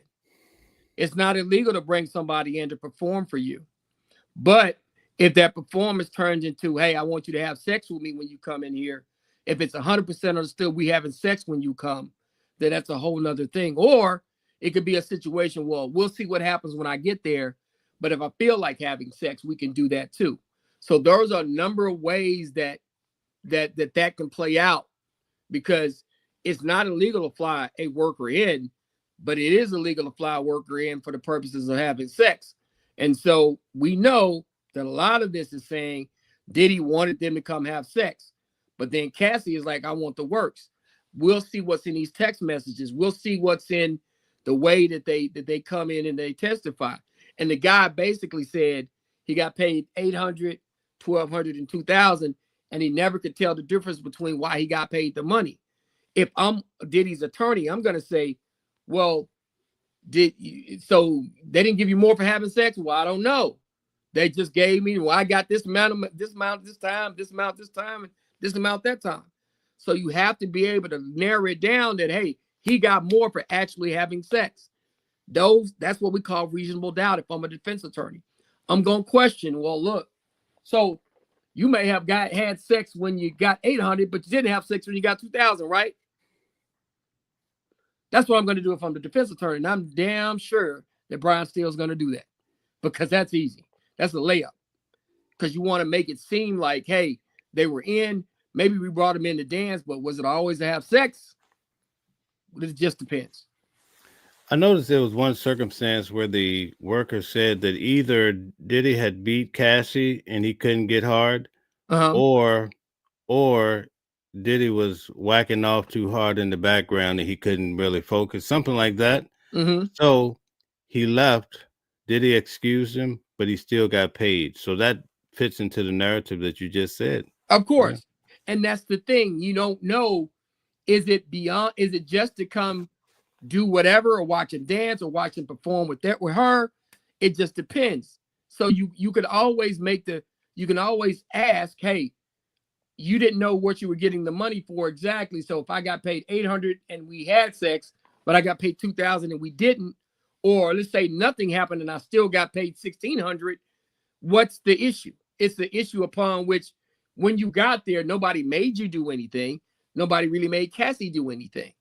It's not illegal to bring somebody in to perform for you. But if that performance turns into, hey, I want you to have sex with me when you come in here, if it's 100% understood we having sex when you come, then that's a whole nother thing. Or it could be a situation, well, we'll see what happens when I get there. But if I feel like having sex, we can do that too. So those are a number of ways that can play out, because it's not illegal to fly a worker in, but it is illegal to fly a worker in for the purposes of having sex. And so we know that a lot of this is saying Diddy wanted them to come have sex. But then Cassie is like, I want the works. We'll see what's in these text messages. We'll see what's in the way that they come in and they testify. And the guy basically said he got paid 800, 1,200, and 2,000, and he never could tell the difference between why he got paid the money. If I'm Diddy's attorney, I'm going to say, well, so they didn't give you more for having sex? Well, I don't know. They just gave me, well, I got this amount this time, this amount this time, and this amount that time. So you have to be able to narrow it down that, hey, he got more for actually having sex. That's what we call reasonable doubt. If I'm a defense attorney, I'm going to question, well, look, so you may have had sex when you got 800, but you didn't have sex when you got 2,000, right? That's what I'm going to do if I'm the defense attorney. And I'm damn sure that Brian Steele's going to do that, because that's easy. That's a layup, because you want to make it seem like, hey, they were in. Maybe we brought them in to dance, but was it always to have sex? It just depends. I noticed there was one circumstance where the worker said that either Diddy had beat Cassie and he couldn't get hard, or Diddy was whacking off too hard in the background and he couldn't really focus, something like that. So he left. Diddy excused him, but he still got paid. So that fits into the narrative that you just said. Of course. Yeah. And that's the thing. You don't know, is it just to come do whatever, or watch him dance, or watch him perform with her? It just depends. So you could always ask, hey, you didn't know what you were getting the money for exactly. So if I got paid 800 and we had sex, but I got paid 2,000 and we didn't, or let's say nothing happened and I still got paid 1,600, what's the issue? It's the issue upon which, when you got there, nobody made you do anything. Nobody really made Cassie do anything.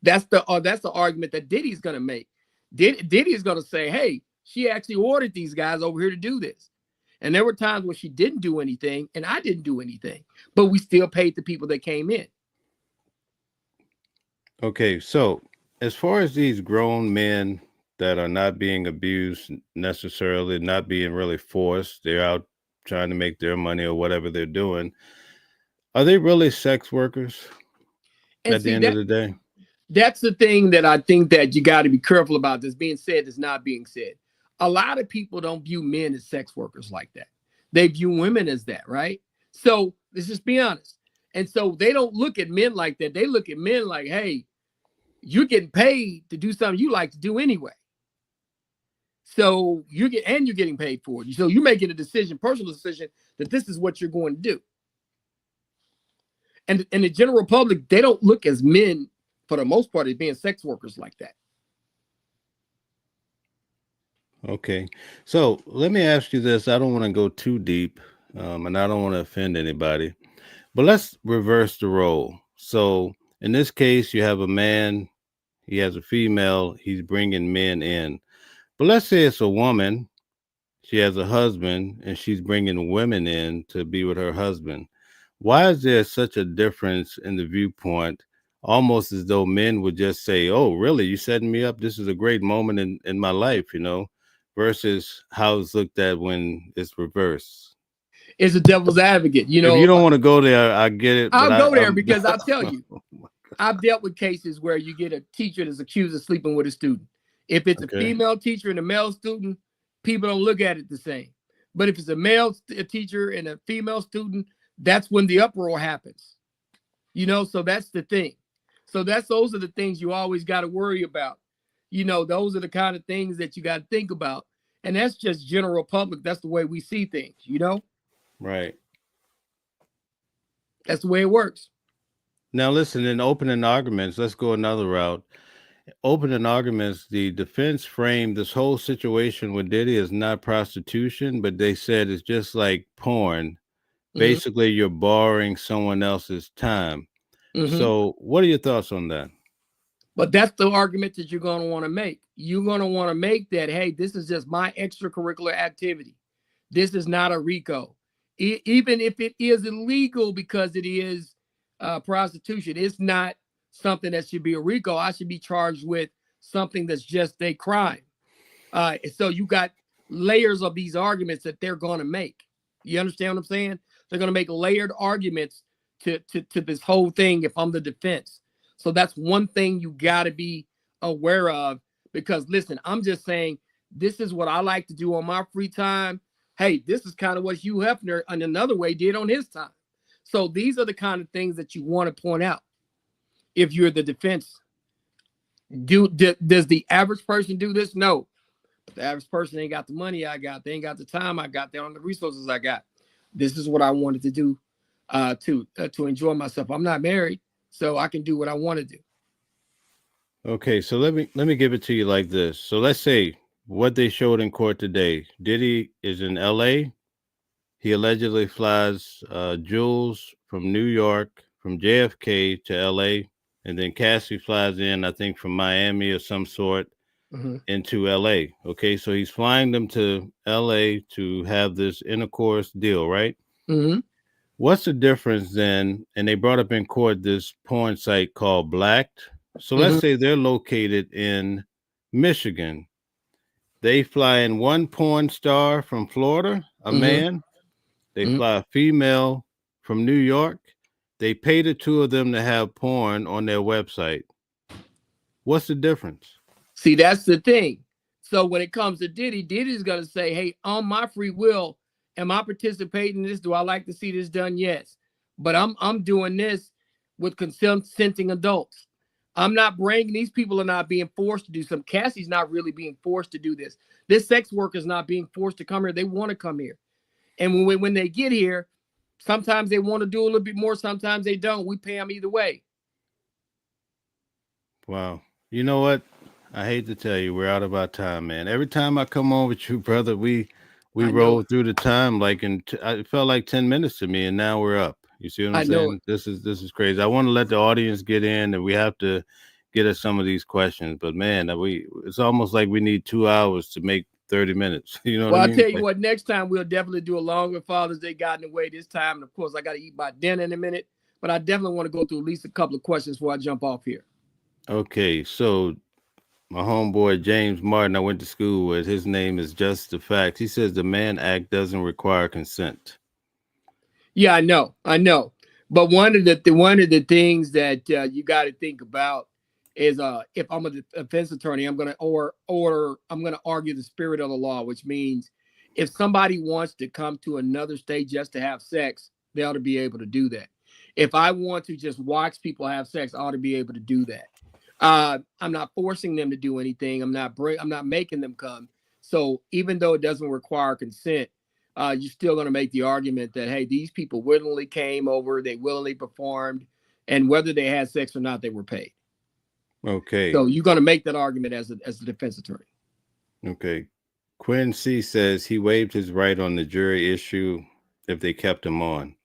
That's the argument that Diddy's going to make. Diddy is going to say, hey, she actually ordered these guys over here to do this. And there were times when she didn't do anything and I didn't do anything, but we still paid the people that came in. Okay, so as far as these grown men that are not being abused necessarily, not being really forced, they're out trying to make their money or whatever they're doing, are they really sex workers at the end of the day? That's the thing that I think that you got to be careful about. That's being said, that's not being said. A lot of people don't view men as sex workers like that. They view women as that, right? So let's just be honest. And so they don't look at men like that. They look at men like, hey, you're getting paid to do something you like to do anyway. So you're getting paid for it. So you're making a decision, personal decision, that this is what you're going to do. And the general public, they don't look as men for the most part, is being sex workers like that. Okay. So let me ask you this. I don't want to go too deep, and I don't want to offend anybody, but let's reverse the role. So in this case, you have a man, he has a female, he's bringing men in. But let's say it's a woman, she has a husband, and she's bringing women in to be with her husband. Why is there such a difference in the viewpoint? Almost as though men would just say, "Oh, really? You setting me up? This is a great moment in my life," versus how it's looked at when it's reversed. It's a devil's advocate. If you don't want to go there, I get it. But I'll go there I'm because I'll tell you, I've dealt with cases where you get a teacher that's accused of sleeping with a student. If it's a okay. female teacher and a male student, people don't look at it the same. But if it's a male teacher and a female student, that's when the uproar happens. So that's the thing. So those are the things you always got to worry about. Those are the kind of things that you got to think about. And that's just general public. That's the way we see things. Right. That's the way it works. Now, listen, in opening arguments, let's go another route. Opening arguments, the defense framed this whole situation with Diddy as not prostitution, but they said it's just like porn. Mm-hmm. Basically, you're borrowing someone else's time. Mm-hmm. So, what are your thoughts on that? But that's the argument that you're going to want to make. You're going to want to make that, hey, this is just my extracurricular activity. This is not a RICO. Even if it is illegal because it is prostitution, it's not something that should be a RICO. I should be charged with something that's just a crime. So you got layers of these arguments that they're going to make. You understand what I'm saying? They're going to make layered arguments to this whole thing if I'm the defense. So that's one thing you got to be aware of, because listen, I'm just saying, this is what I like to do on my free time. Hey, this is kind of what Hugh Hefner in another way did on his time. So these are the kind of things that you want to point out if you're the defense. Does the average person do this? No. The average person ain't got the money I got. They ain't got the time I got. They don't have the resources I got. This is what I wanted to do to enjoy myself. I'm not married, so I can do what I want to do. Okay, so let me give it to you like this. So let's say what they showed in court today. Diddy is in L.A. He allegedly flies Jules from New York, from JFK to L.A., and then Cassie flies in, I think, from Miami or some sort into L.A. Okay, so he's flying them to L.A. to have this intercourse deal, right? Mm-hmm. What's the difference then? And they brought up in court this porn site called Blacked. So let's say they're located in Michigan. They fly in one porn star from Florida, a man. They fly a female from New York. They pay the two of them to have porn on their website. What's the difference? See, that's the thing. So when it comes to Diddy's going to say, hey, on my free will, am I participating in this? Do I like to see this done? Yes. But I'm doing this with consenting adults. I'm not bringing, these people are not being forced to do something. Cassie's not really being forced to do this. This sex worker is not being forced to come here. They want to come here. And when they get here, sometimes they want to do a little bit more. Sometimes they don't. We pay them either way. Wow. You know what? I hate to tell you, we're out of our time, man. Every time I come on with you, brother, we roll through the time like it felt like 10 minutes to me, and now we're up. You see what I'm saying? This is crazy. I want to let the audience get in, and we have to get at some of these questions. But man, it's almost like we need 2 hours to make 30 minutes. You know what I mean? I'll tell you what, next time we'll definitely do a longer Father's Day. Got in the way this time. And of course, I got to eat my dinner in a minute. But I definitely want to go through at least a couple of questions before I jump off here. Okay, so my homeboy James Martin, I went to school with, his name is Just the Fact. He says the Mann Act doesn't require consent. Yeah, I know. But one of the things that you got to think about is if I'm a defense attorney, I'm gonna argue the spirit of the law, which means if somebody wants to come to another state just to have sex, they ought to be able to do that. If I want to just watch people have sex, I ought to be able to do that. I'm not forcing them to do anything. I'm not making them come. So even though it doesn't require consent, you're still going to make the argument that, hey, these people willingly came over, they willingly performed, and whether they had sex or not, they were paid. Okay. So you're going to make that argument as a defense attorney. Okay. Quinn C says he waived his right on the jury issue if they kept him on.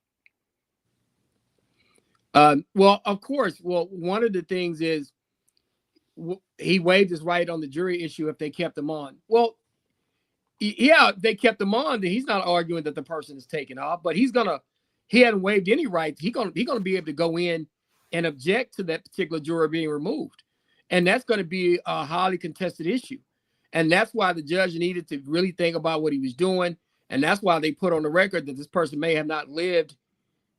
Well, of course. Well, one of the things is he waived his right on the jury issue if they kept him on. Well, yeah, they kept him on. Then he's not arguing that the person is taken off, but he hadn't waived any rights. He's gonna be able to go in and object to that particular juror being removed, and that's going to be a highly contested issue, and that's why the judge needed to really think about what he was doing, and that's why they put on the record that this person may have not lived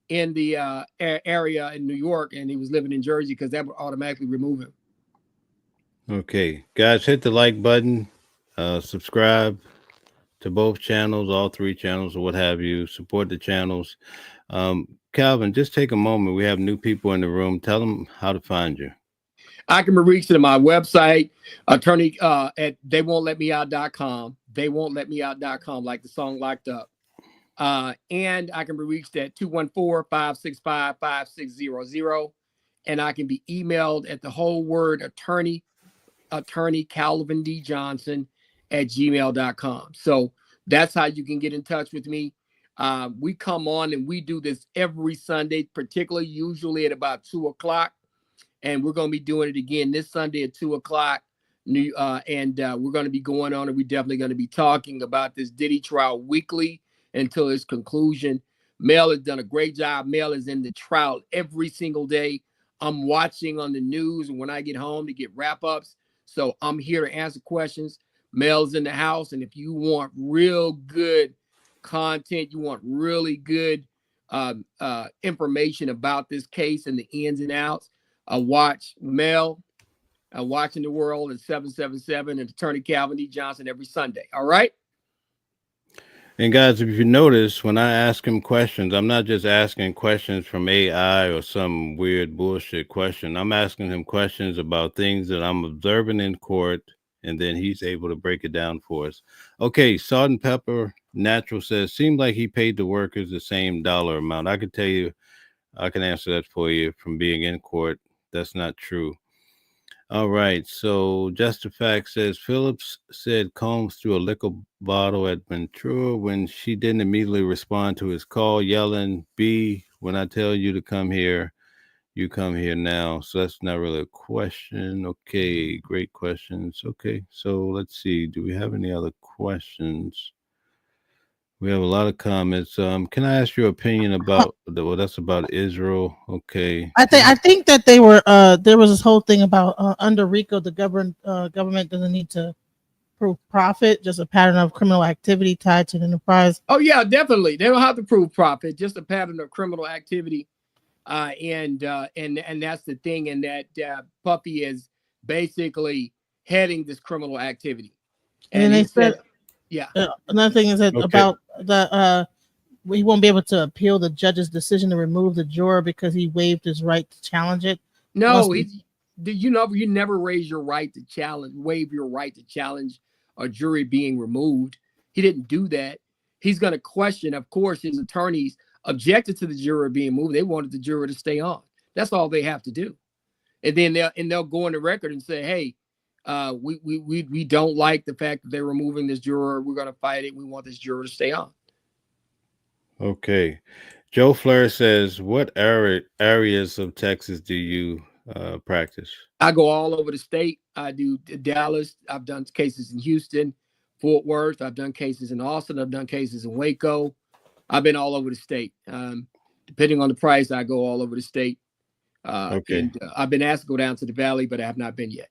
in the area in New York, and he was living in Jersey, because that would automatically remove him. Okay. Guys, hit the like button, subscribe to both channels, all three channels, or what have you. Support the channels. Calvin, just take a moment. We have new people in the room. Tell them how to find you. I can be reached at my website, attorney at theywon'tletmeout.com. Theywon'tletmeout.com, like the song Locked Up. And I can be reached at 214-565-5600. And I can be emailed at the whole word attorney Calvin D. Johnson at gmail.com. So that's how you can get in touch with me. We come on and we do this every Sunday, particularly usually at about 2:00. And we're going to be doing it again this Sunday at 2:00. And we're going to be going on, and we're definitely going to be talking about this Diddy trial weekly until its conclusion. Mel has done a great job. Mel is in the trial every single day. I'm watching on the news, and when I get home to get wrap-ups. So I'm here to answer questions. Mel's in the house, and if you want real good content, you want really good information about this case and the ins and outs, watch Mel, Watching the World at 777, and Attorney Calvin D. Johnson every Sunday. All right? And guys, if you notice, when I ask him questions, I'm not just asking questions from AI or some weird bullshit question. I'm asking him questions about things that I'm observing in court, and then he's able to break it down for us. Okay, Salt and Pepper Natural says, seemed like he paid the workers the same dollar amount. I can tell you, I can answer that for you from being in court. That's not true. All right. So Just a Fact says Phillips said Combs threw a liquor bottle at Ventura when she didn't immediately respond to his call, yelling, B, when I tell you to come here, you come here now. So that's not really a question. Okay. Great questions. Okay. So let's see. Do we have any other questions? We have a lot of comments. Can I ask your opinion about well, that's about Israel. Okay. I think that they were there was this whole thing about under RICO the government doesn't need to prove profit, just a pattern of criminal activity tied to the enterprise. Oh yeah, definitely. They don't have to prove profit, just a pattern of criminal activity. And that's the thing, and that Puffy is basically heading this criminal activity. And then they said, yeah. Another thing is that about the he won't be able to appeal the judge's decision to remove the juror because he waived his right to challenge it. No, you never waive your right to challenge a jury being removed. He didn't do that. He's going to question. Of course, his attorneys objected to the juror being moved. They wanted the juror to stay on. That's all they have to do. And then they'll go on the record and say, hey, we don't like the fact that they're removing this juror. We're going to fight it. We want this juror to stay on. Okay. Joe Fleur says, what areas of Texas do you practice? I go all over the state. I do Dallas. I've done cases in Houston, Fort Worth. I've done cases in Austin. I've done cases in Waco. I've been all over the state. Depending on the price, I go all over the state. And I've been asked to go down to the valley, but I have not been yet.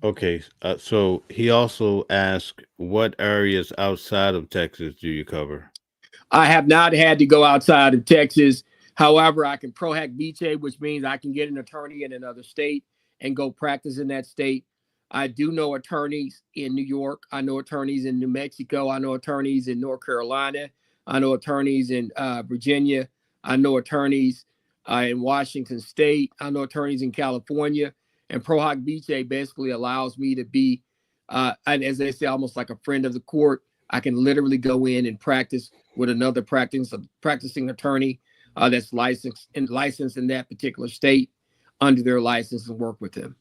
Okay. So he also asked, what areas outside of Texas do you cover? I have not had to go outside of Texas. However, I can pro hac vice, which means I can get an attorney in another state and go practice in that state. I do know attorneys in New York. I know attorneys in New Mexico. I know attorneys in North Carolina. I know attorneys in Virginia. I know attorneys in Washington State. I know attorneys in California. And pro hac vice basically allows me to be, and as they say, almost like a friend of the court. I can literally go in and practice with another practicing attorney that's licensed in that particular state under their license and work with them.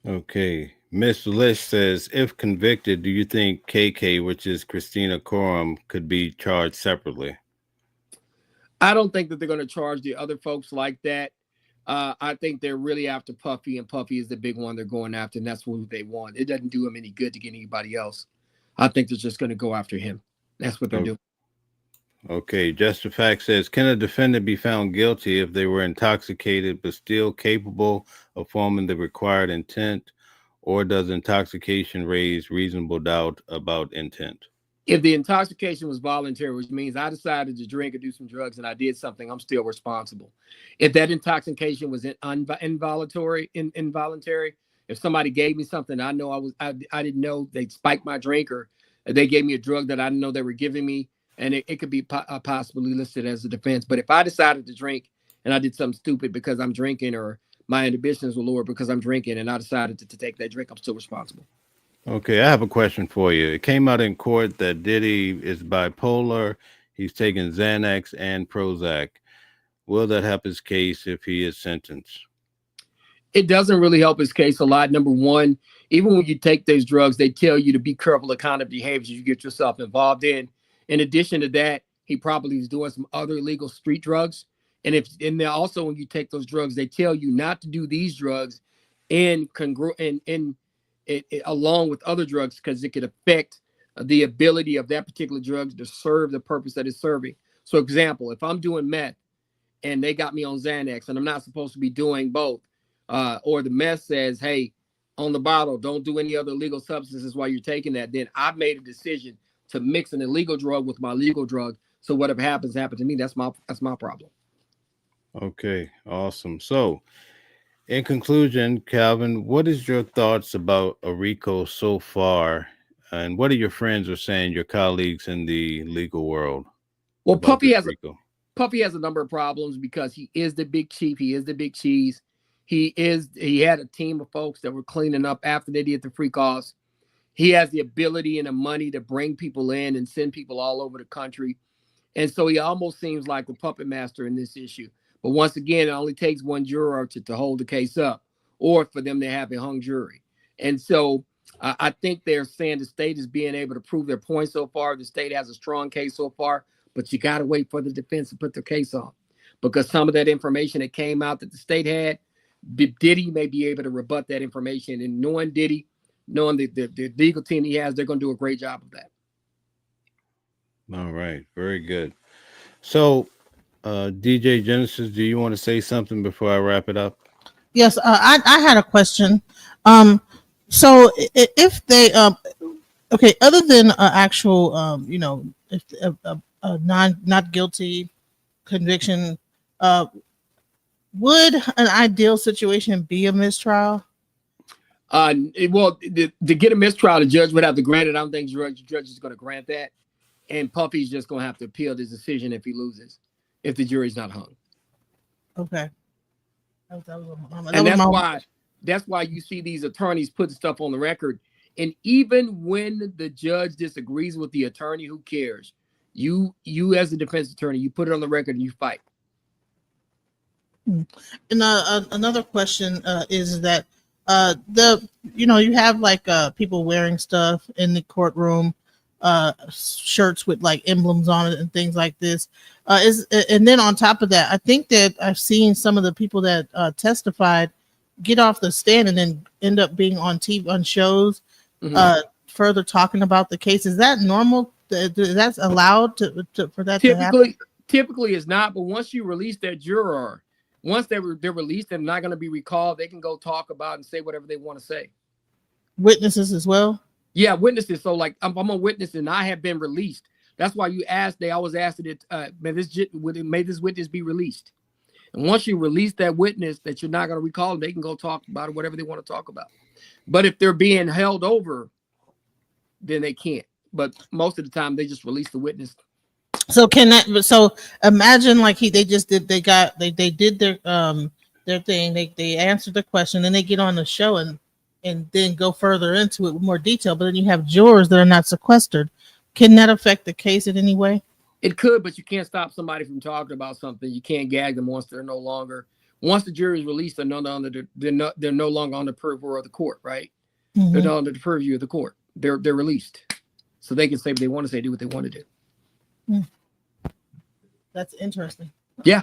Okay. Miss Lish says, if convicted, do you think KK, which is Christina Coram, could be charged separately? I don't think that they're going to charge the other folks like that. I think they're really after Puffy, and Puffy is the big one they're going after, and that's what they want. It doesn't do them any good to get anybody else. I think they're just going to go after him. That's what they're O- doing. Okay. Just the fact says, can a defendant be found guilty if they were intoxicated but still capable of forming the required intent, or does intoxication raise reasonable doubt about intent? If the intoxication was voluntary, which means I decided to drink or do some drugs and I did something, I'm still responsible. If that intoxication was involuntary, if somebody gave me something I know I didn't know they spiked my drink, or they gave me a drug that I didn't know they were giving me, and it could be possibly listed as a defense. But if I decided to drink and I did something stupid because I'm drinking, or my inhibitions were lower because I'm drinking, and I decided to take that drink, I'm still responsible. Okay, I have a question for you. It came out in court that Diddy is bipolar. He's taking Xanax and Prozac. Will that help his case if he is sentenced? It doesn't really help his case a lot. Number one, even when you take these drugs, they tell you to be careful of kind of behaviors you get yourself involved in. In addition to that, he probably is doing some other illegal street drugs. And then also when you take those drugs, they tell you not to do these drugs along with other drugs, because it could affect the ability of that particular drug to serve the purpose that it's serving. So, example, if I'm doing meth and they got me on Xanax and I'm not supposed to be doing both, or the mess says, hey, on the bottle, don't do any other illegal substances while you're taking that, then I've made a decision to mix an illegal drug with my legal drug. So whatever happens, happens to me. That's my problem. Okay, awesome. So, in conclusion, Calvin, what is your thoughts about Arico so far? And what are your friends are saying, your colleagues in the legal world Well, about this Rico? Puffy has a number of problems because he is the big chief. He is the big cheese. He had a team of folks that were cleaning up after they did the free calls. He has the ability and the money to bring people in and send people all over the country. And so he almost seems like the puppet master in this issue. But once again, it only takes one juror to hold the case up, or for them to have a hung jury. And so I think they're saying the state is being able to prove their point so far. The state has a strong case so far, but you got to wait for the defense to put their case on, because some of that information that came out that the state had, Diddy may be able to rebut that information. And knowing Diddy, knowing the legal team he has, they're going to do a great job of that. All right, very good. So, DJ Genesis, do you want to say something before I wrap it up? Yes, I had a question. So if they okay, other than actual if not guilty conviction, uh, would an ideal situation be a mistrial? To get a mistrial, the judge would have to grant it. I don't think the judge is going to grant that, and Puffy's just going to have to appeal this decision if he loses, if the jury's not hung. Okay, And that's why you see these attorneys putting stuff on the record. And even when the judge disagrees with the attorney, who cares? You as a defense attorney, you put it on the record and you fight. And another question is that you have like people wearing stuff in the courtroom, shirts with like emblems on it and things like this. And then on top of that, I think that I've seen some of the people that testified get off the stand and then end up being on TV on shows, further talking about the case. Is that normal? That's allowed for that to happen? Typically, it's not. But once you release that juror, once they're released and not going to be recalled, they can go talk about and say whatever they want to say. Witnesses as well? Yeah, witnesses. So like I'm a witness and I have been released. That's why they always asked it, may this witness be released? And once you release that witness that you're not going to recall, they can go talk about whatever they want to talk about. But if they're being held over, then they can't. But most of the time they just release the witness. So imagine like they did their thing, they answered the question, then they get on the show and then go further into it with more detail, but then you have jurors that are not sequestered. Can that affect the case in any way? It could, but you can't stop somebody from talking about something. You can't gag them once they're no longer Once the jury is released, they're no longer on the purview of the court, right? Mm-hmm. They're not under the purview of the court. They're released, so they can say what they want to say, do what they want to do. That's interesting. Yeah,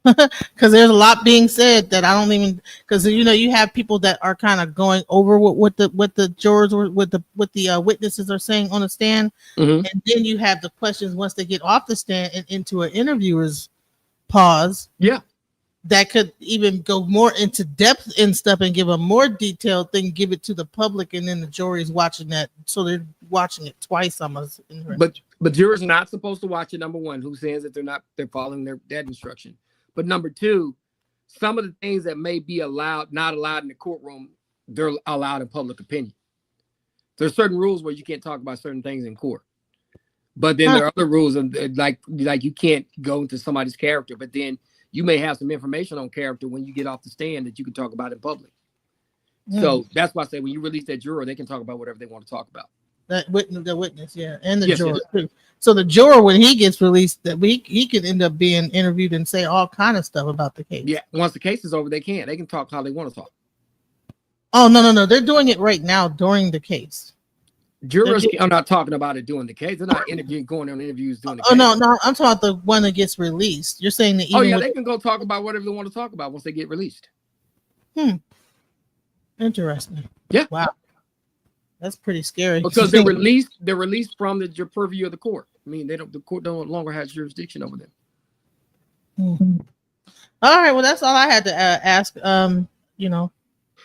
because there's a lot being said that I don't even, because you have people that are kind of going over what the jurors or what the witnesses are saying on the stand, mm-hmm. and then you have the questions once they get off the stand and into an interviewer's pause. Yeah, that could even go more into depth and stuff and give a more detailed thing, give it to the public, and then the jury is watching that, so they're watching it twice almost. But jurors are not supposed to watch it. Number one, who says that they're following that instruction. But number two, some of the things that may be not allowed in the courtroom, they're allowed in public opinion. There's certain rules where you can't talk about certain things in court. But then there are other rules, like you can't go into somebody's character, but then you may have some information on character when you get off the stand that you can talk about in public. So that's why I say when you release that juror, they can talk about whatever they want to talk about. The witness, yeah, and the juror too. So the juror, when he gets released, that he could end up being interviewed and say all kind of stuff about the case. Yeah, once the case is over, they can talk how they want to talk. Oh no, they're doing it right now during the case. Jurors are not talking about it during the case. They're not going on interviews during the case. Oh no, I'm talking about the one that gets released. You're saying that? They can go talk about whatever they want to talk about once they get released. Interesting. Yeah. Wow. That's pretty scary. Because they're released from the purview of the court. I mean, the court no longer has jurisdiction over them. Mm-hmm. All right. Well, that's all I had to ask. Thank you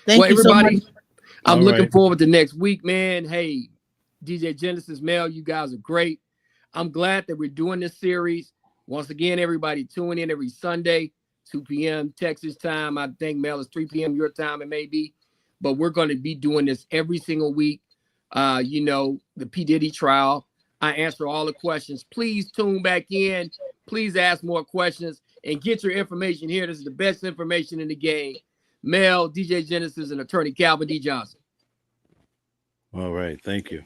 everybody, so much. I'm looking forward to next week, man. Hey, DJ Genesis, Mel, you guys are great. I'm glad that we're doing this series. Once again, everybody tune in every Sunday, 2 p.m. Texas time. I think, Mel, is 3 p.m. your time, it may be. But we're going to be doing this every single week. The P. Diddy trial. I answer all the questions. Please tune back in. Please ask more questions and get your information here. This is the best information in the game. Mel, DJ Genesis, and attorney Calvin D. Johnson. All right. Thank you.